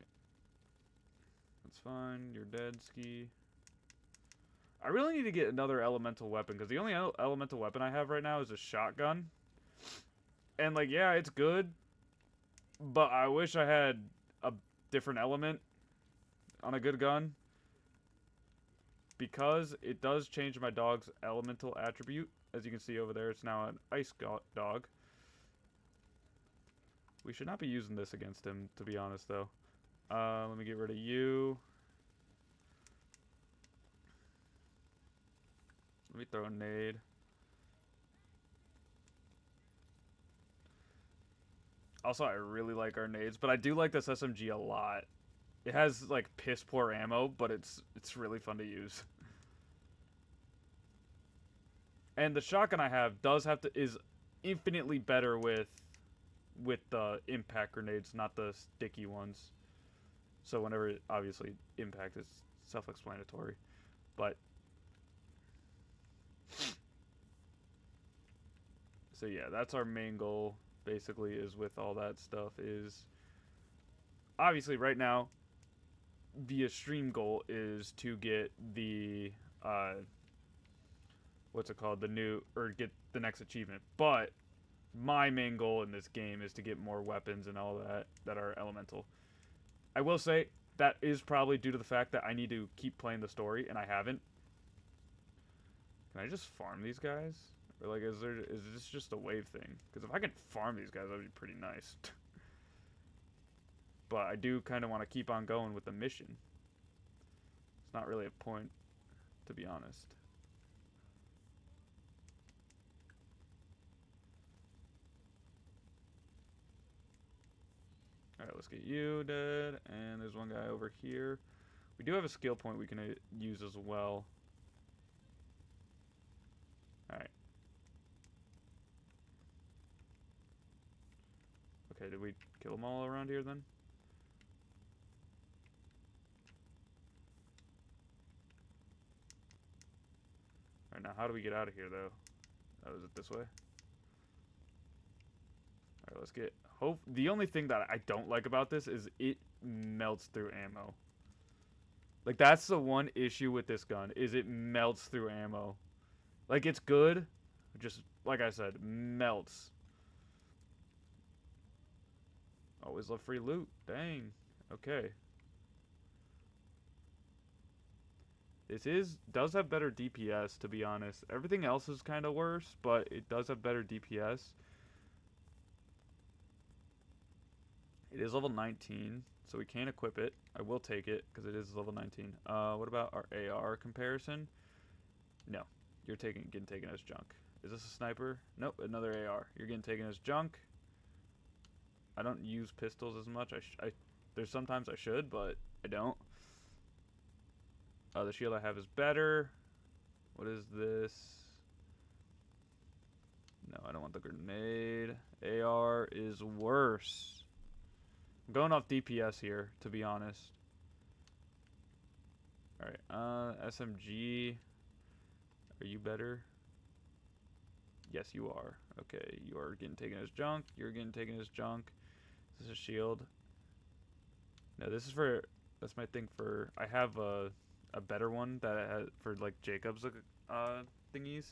That's fine. You're dead, Ski. I really need to get another elemental weapon, because the only elemental weapon I have right now is a shotgun. And, like, yeah, it's good, but I wish I had a different element on a good gun, because it does change my dog's elemental attribute. As you can see over there, it's now an ice dog. We should not be using this against him, to be honest, though. Let me get rid of you. Let me throw a nade. Also, I really like our nades, but I do like this SMG a lot. It has, like, piss poor ammo, but it's really fun to use. And the shotgun I have is infinitely better with the impact grenades, not the sticky ones. So whenever, obviously, impact is self-explanatory. But so yeah, that's our main goal, basically, is with all that stuff, is obviously right now the extreme goal is to get the what's it called, get the next achievement. But my main goal in this game is to get more weapons and all that are elemental. I will say that is probably due to the fact that I need to keep playing the story, and I haven't. Can I just farm these guys? Or, like, is this just a wave thing? Because if I can farm these guys, that'd be pretty nice. But I do kind of want to keep on going with the mission. It's not really a point, to be honest. Alright, let's get you dead. And there's one guy over here. We do have a skill point we can use as well. Alright. Okay, did we kill them all around here then? Alright, now how do we get out of here though? Oh, is it this way? Alright, let's get... The only thing that I don't like about this is it melts through ammo. Like, that's the one issue with this gun, is it melts through ammo. Like, it's good, just, like I said, melts. Always love free loot. Dang. Okay. This does have better DPS, to be honest. Everything else is kind of worse, but it does have better DPS. It is level 19, so we can equip it. I will take it, because it is level 19. What about our AR comparison? No. You're getting taken as junk. Is this a sniper? Nope, another AR. You're getting taken as junk. I don't use pistols as much. There's sometimes I should, but I don't. The shield I have is better. What is this? No, I don't want the grenade. AR is worse. I'm going off DPS here, to be honest. Alright, SMG. Are you better? Yes, you are. Okay, you are getting taken as junk. You're getting taken as junk. Is this a shield? No, this is for... That's my thing for... I have a a better one that has, for like Jacob's thingies,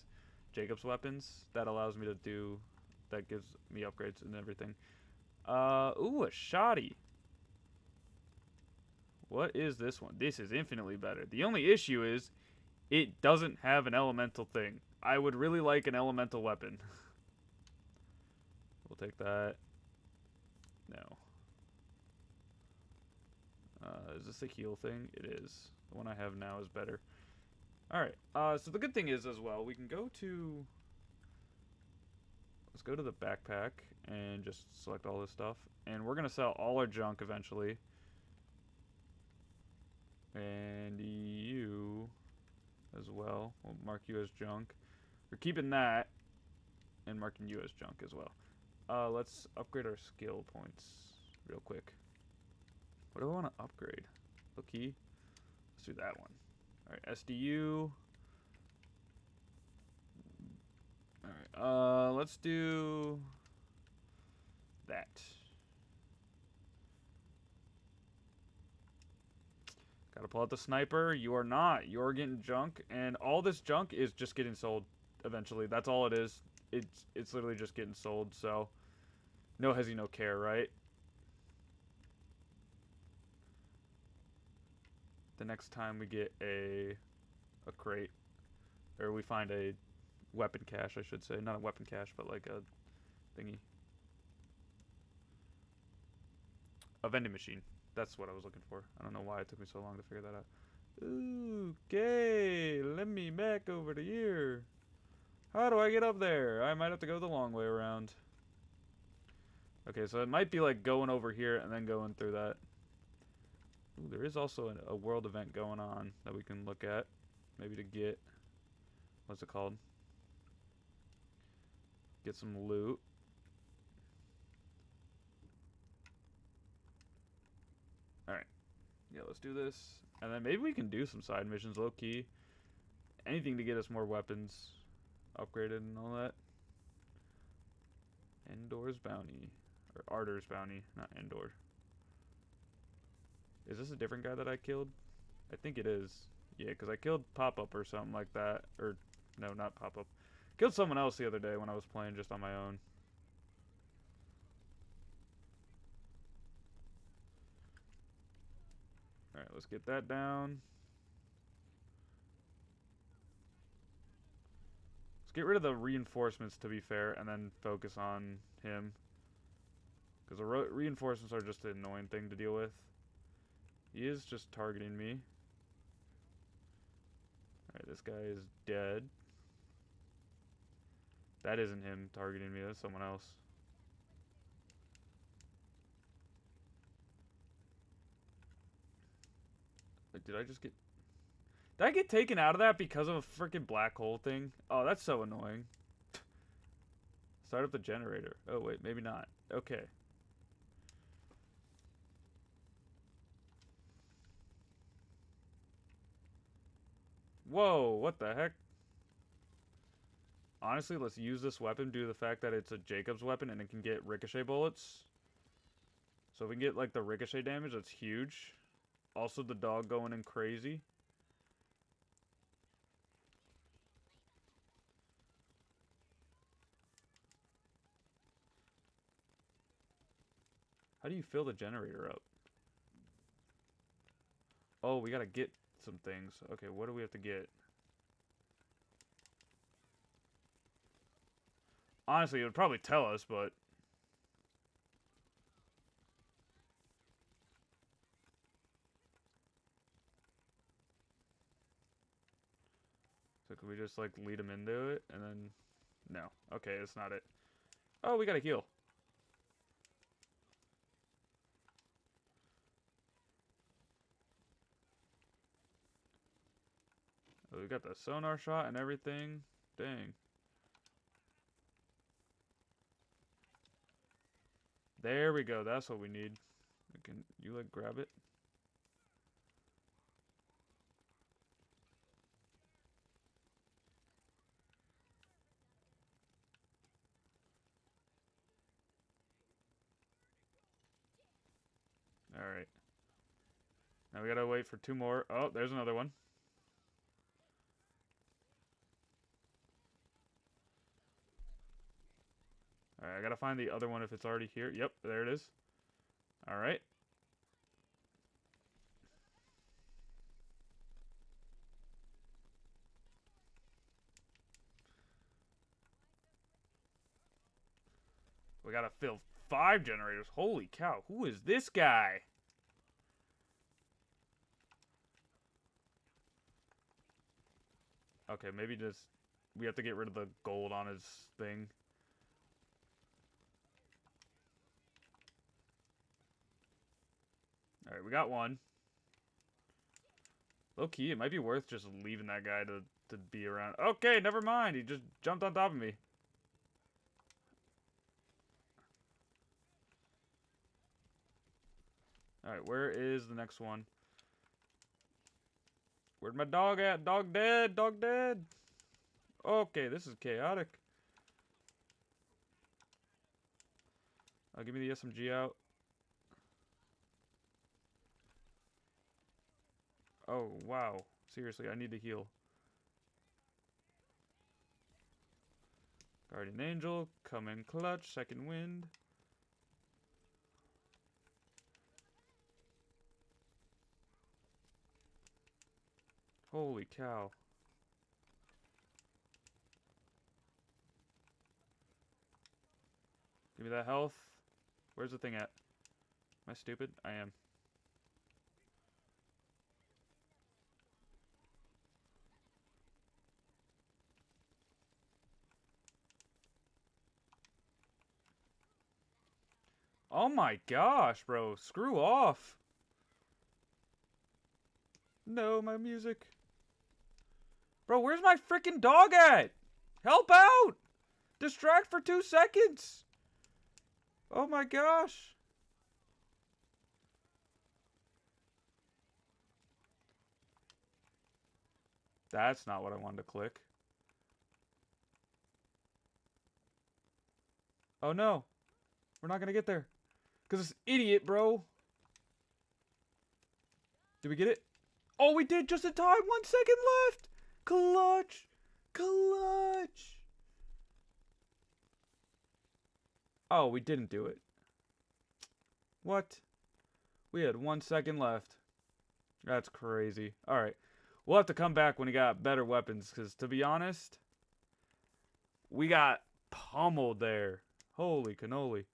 Jacob's weapons that allows me to do, that gives me upgrades and everything. Ooh, a shoddy. What is this one? This is infinitely better. The only issue is it doesn't have an elemental thing. I would really like an elemental weapon. We'll take that. No. Is this a heal thing? It is. The one I have now is better. Alright, so the good thing is as well, we can go to... Let's go to the backpack and just select all this stuff. And we're going to sell all our junk eventually. And you as well. We'll mark you as junk. We're keeping that and marking you as junk as well. Let's upgrade our skill points real quick. What do I want to upgrade? Okay. Let's do that one. Alright, SDU. Alright, let's do that. Gotta pull out the sniper. You are not. You're getting junk, and all this junk is just getting sold eventually. That's all it is. It's literally just getting sold, so no hezzy, no care, right? The next time we get a crate, or we find a weapon cache, I should say. Not a weapon cache, but like a thingy. A vending machine. That's what I was looking for. I don't know why it took me so long to figure that out. Okay, let me back over to here. How do I get up there? I might have to go the long way around. Okay, so it might be like going over here and then going through that. Ooh, there is also a world event going on that we can look at. Maybe to get... What's it called? Get some loot. Alright. Yeah, let's do this. And then maybe we can do some side missions, low-key. Anything to get us more weapons upgraded and all that. Endor's bounty. Or Ardor's bounty, not Endor. Is this a different guy that I killed? I think it is. Yeah, because I killed Pop-Up or something like that. Or, no, not Pop-Up. Killed someone else the other day when I was playing just on my own. Alright, let's get that down. Let's get rid of the reinforcements, to be fair, and then focus on him. Because the reinforcements are just an annoying thing to deal with. He is just targeting me. Alright, this guy is dead. That isn't him targeting me, that's someone else. Like, did I just get... Did I get taken out of that because of a freaking black hole thing? Oh, that's so annoying. Start up the generator. Oh, wait, maybe not. Okay. Whoa, what the heck? Honestly, let's use this weapon due to the fact that it's a Jacob's weapon and it can get ricochet bullets. So if we can get, like, the ricochet damage, that's huge. Also, the dog going in crazy. How do you fill the generator up? Oh, we gotta get some things. Okay, what do we have to get? Honestly, it would probably tell us, but... So could we just, like, lead him into it, and then... No. Okay, that's not it. Oh, we gotta heal. Oh, we got the sonar shot and everything. Dang. There we go. That's what we need. Can you, like, grab it? Alright. Now we gotta wait for 2 more. Oh, there's another one. Alright, I gotta find the other one if it's already here. Yep, there it is. Alright. We gotta fill 5 generators. Holy cow, who is this guy? Okay, maybe just... we have to get rid of the gold on his thing. Alright, we got one. Low key, it might be worth just leaving that guy to be around. Okay, never mind. He just jumped on top of me. Alright, where is the next one? Where'd my dog at? Dog dead! Dog dead! Okay, this is chaotic. Give me the SMG out. Oh, wow. Seriously, I need to heal. Guardian Angel, come in clutch, second wind. Holy cow. Give me that health. Where's the thing at? Am I stupid? I am. Oh my gosh, bro. Screw off. No, my music. Bro, where's my freaking dog at? Help out! Distract for 2 seconds. Oh my gosh. That's not what I wanted to click. Oh no. We're not gonna get there. Because this idiot, bro. Did we get it? Oh, we did just in time. 1 second left. Clutch. Clutch. Oh, we didn't do it. What? We had 1 second left. That's crazy. Alright. We'll have to come back when we got better weapons. Because, to be honest, we got pummeled there. Holy cannoli.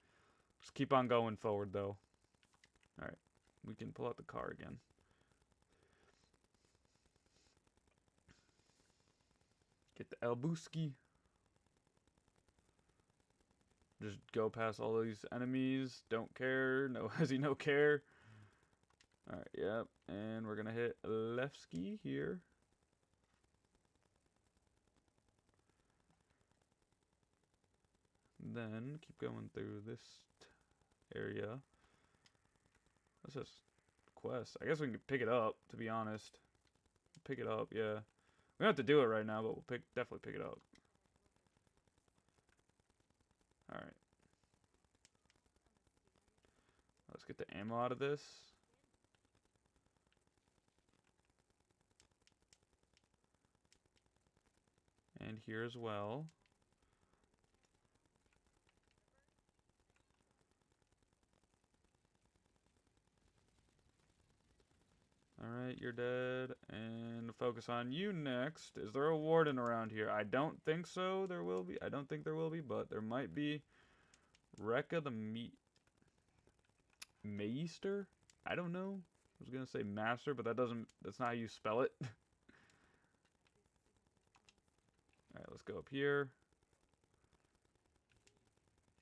Just keep on going forward, though. Alright. We can pull out the car again. Get the Elbuski. Just go past all these enemies. Don't care. No hezzy, no care. Alright, yep. And we're gonna hit Lefski here. Then keep going through this area. What's this? Quest. I guess we can pick it up, to be honest. Pick it up, yeah. We don't have to do it right now, but we'll definitely pick it up. Alright. Let's get the ammo out of this. And here as well. Alright, you're dead. And focus on you next. Is there a warden around here? I don't think so. There will be. I don't think there will be, but there might be. Rekka the Meister? I don't know. I was gonna say master, but that's not how you spell it. Alright, let's go up here.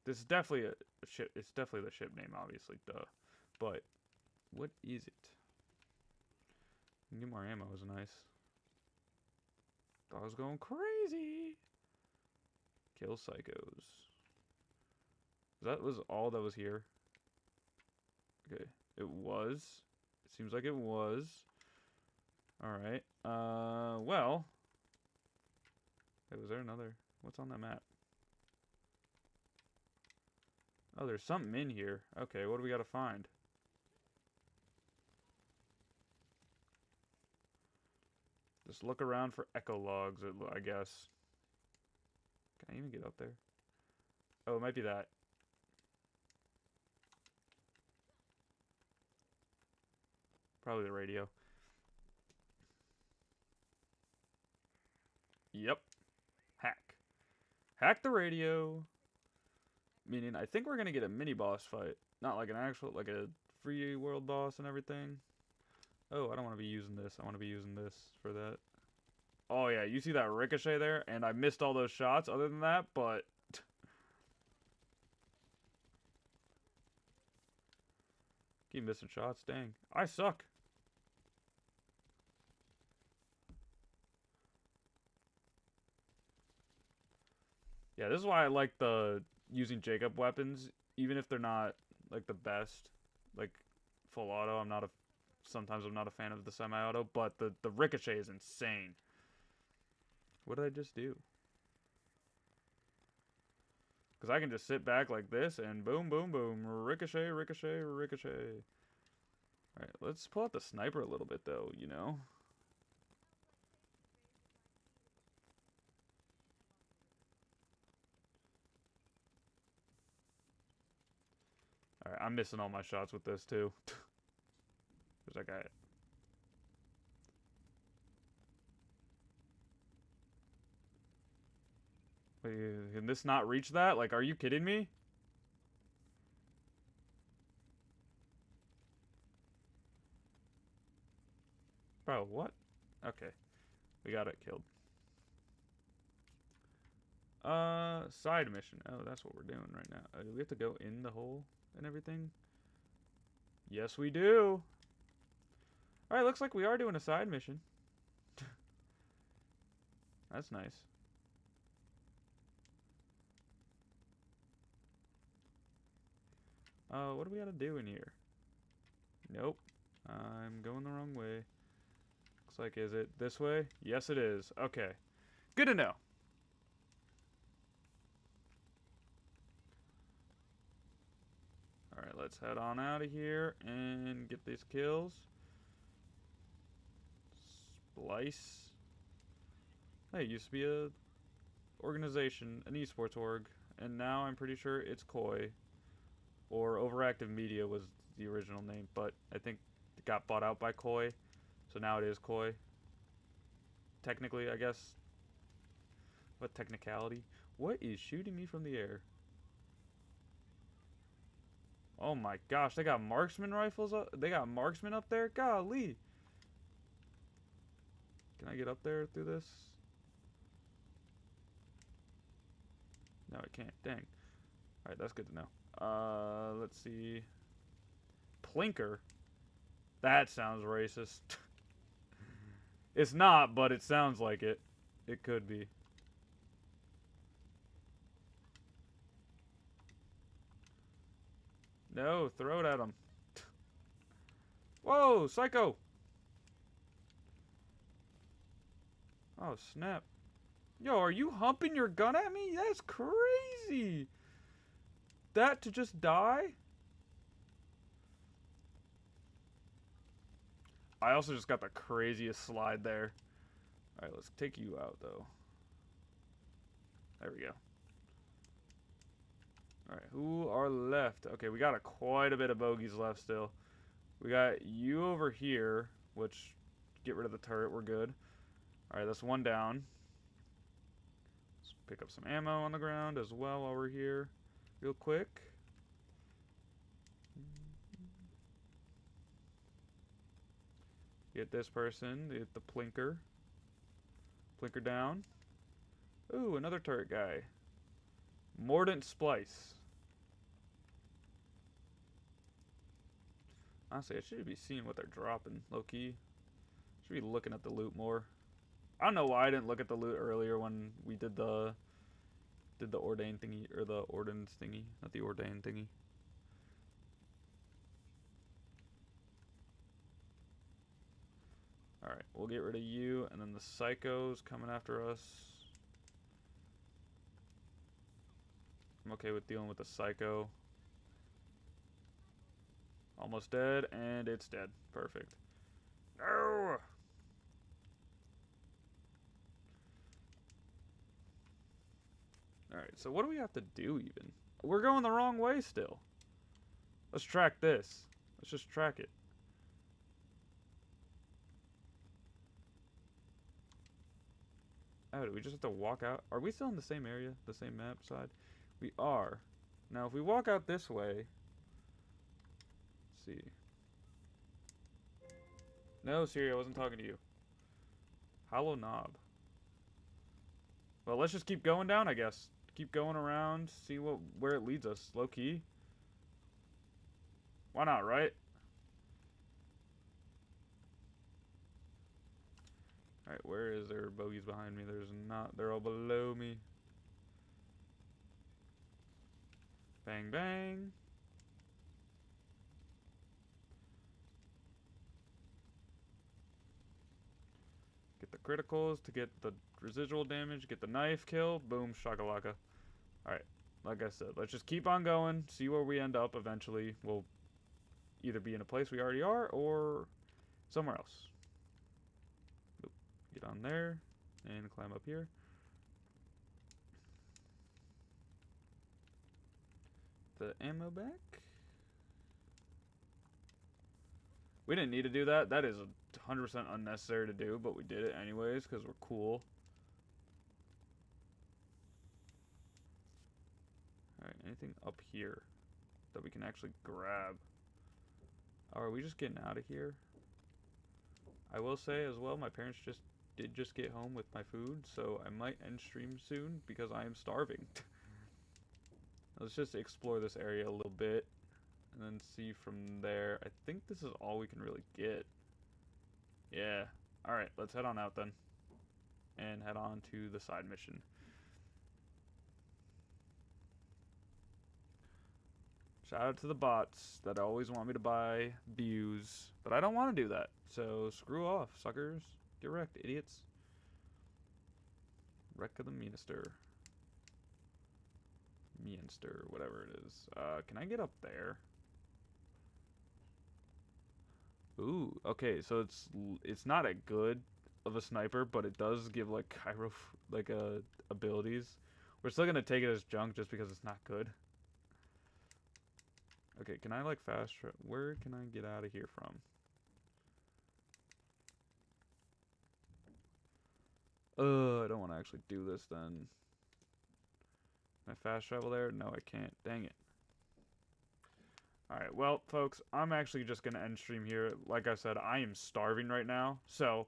This is definitely a ship. It's definitely the ship name, obviously, duh. But what is it? Get more ammo is nice. Dog's going crazy. Kill psychos. That was all that was here. Okay, it was. It seems like it was. All right. Well. Hey, was there another? What's on that map? Oh, there's something in here. Okay, what do we gotta find? Just look around for echo logs, I guess. Can I even get up there? Oh, it might be that. Probably the radio. Yep. Hack. Hack the radio. Meaning, I think we're going to get a mini boss fight. Not like an actual, like a free world boss and everything. Oh, I don't want to be using this. I want to be using this for that. Oh, yeah. You see that ricochet there? And I missed all those shots other than that, but... Keep missing shots. Dang. I suck. Yeah, this is why I like the using Jacob weapons, even if they're not like the best, like full auto. Sometimes I'm not a fan of the semi-auto, but the ricochet is insane. What did I just do? Because I can just sit back like this and boom, boom, boom, ricochet, ricochet, ricochet. All right, let's pull out the sniper a little bit though, you know. All right, I'm missing all my shots with this too. There's that guy. Wait, can this not reach that? Like, are you kidding me? Bro, what? Okay. We got it killed. Side mission. Oh, that's what we're doing right now. Do we have to go in the hole and everything? Yes, we do. Alright, looks like we are doing a side mission. That's nice. What do we gotta do in here? Nope. I'm going the wrong way. Looks like, is it this way? Yes, it is. Okay. Good to know. Alright, let's head on out of here and get these kills. Splice. Hey, it used to be a organization, an esports org, and now I'm pretty sure it's Koi. Or Overactive Media was the original name, but I think it got bought out by Koi, so now it is Koi. Technically, I guess. What technicality? What is shooting me from the air? Oh my gosh, they got marksman rifles up. They got marksman up there? Golly. Can I get up there through this? No, I can't. Dang. Alright, that's good to know. Let's see. Plinker? That sounds racist. It's not, but it sounds like it. It could be. No, throw it at him. Whoa, psycho! Oh, snap. Yo, are you humping your gun at me? That's crazy! That to just die? I also just got the craziest slide there. Alright, let's take you out, though. There we go. Alright, who are left? Okay, we got quite a bit of bogeys left still. We got you over here, which, get rid of the turret, we're good. Alright, that's one down. Let's pick up some ammo on the ground as well while we're here. Real quick. Get this person, get the plinker. Plinker down. Ooh, another turret guy. Mordant Splice. Honestly, I should be seeing what they're dropping, low-key. Should be looking at the loot more. I don't know why I didn't look at the loot earlier when we did the ordain thingy, or the ordens thingy, not the ordain thingy. Alright, we'll get rid of you, and then the psychos coming after us. I'm okay with dealing with the psycho. Almost dead, and it's dead. Perfect. No! Alright, so what do we have to do even? We're going the wrong way still. Let's track this. Let's just track it. Oh, do we just have to walk out? Are we still in the same area? The same map side? We are. Now, if we walk out this way... Let's see. No, Siri, I wasn't talking to you. Hollow knob. Well, let's just keep going down, I guess. Keep going around, see where it leads us. Low key. Why not, right? Alright, where is there bogeys behind me? There's not. They're all below me. Bang, bang. Get the criticals to get the residual damage. Get the knife kill. Boom, shakalaka. Alright, like I said, let's just keep on going. See where we end up eventually. We'll either be in a place we already are or somewhere else. Boop. Get on there and climb up here. The ammo back. We didn't need to do that. That is 100% unnecessary to do, but we did it anyways because we're cool. Alright, anything up here that we can actually grab? Oh, are we just getting out of here? I will say as well, my parents did just get home with my food, so I might end stream soon because I am starving. Let's just explore this area a little bit and then see from there. I think this is all we can really get. Yeah. Alright, let's head on out then. And head on to the side mission. Shout out to the bots that always want me to buy views. But I don't want to do that. So screw off, suckers. Get wrecked, idiots. Wreck of the Meanister. Meanster, whatever it is. Can I get up there? Ooh, okay, so it's not a good of a sniper, but it does give like abilities. We're still gonna take it as junk just because it's not good. Okay, can I like fast travel? Where can I get out of here from? I don't want to actually do this then. Can I fast travel there? No, I can't. Dang it. Alright, well, folks, I'm actually just going to end stream here. Like I said, I am starving right now. So,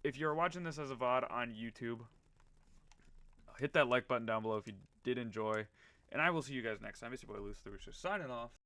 if you're watching this as a VOD on YouTube, hit that like button down below if you did enjoy. And I will see you guys next time. It's your boy Loose Through, signing off.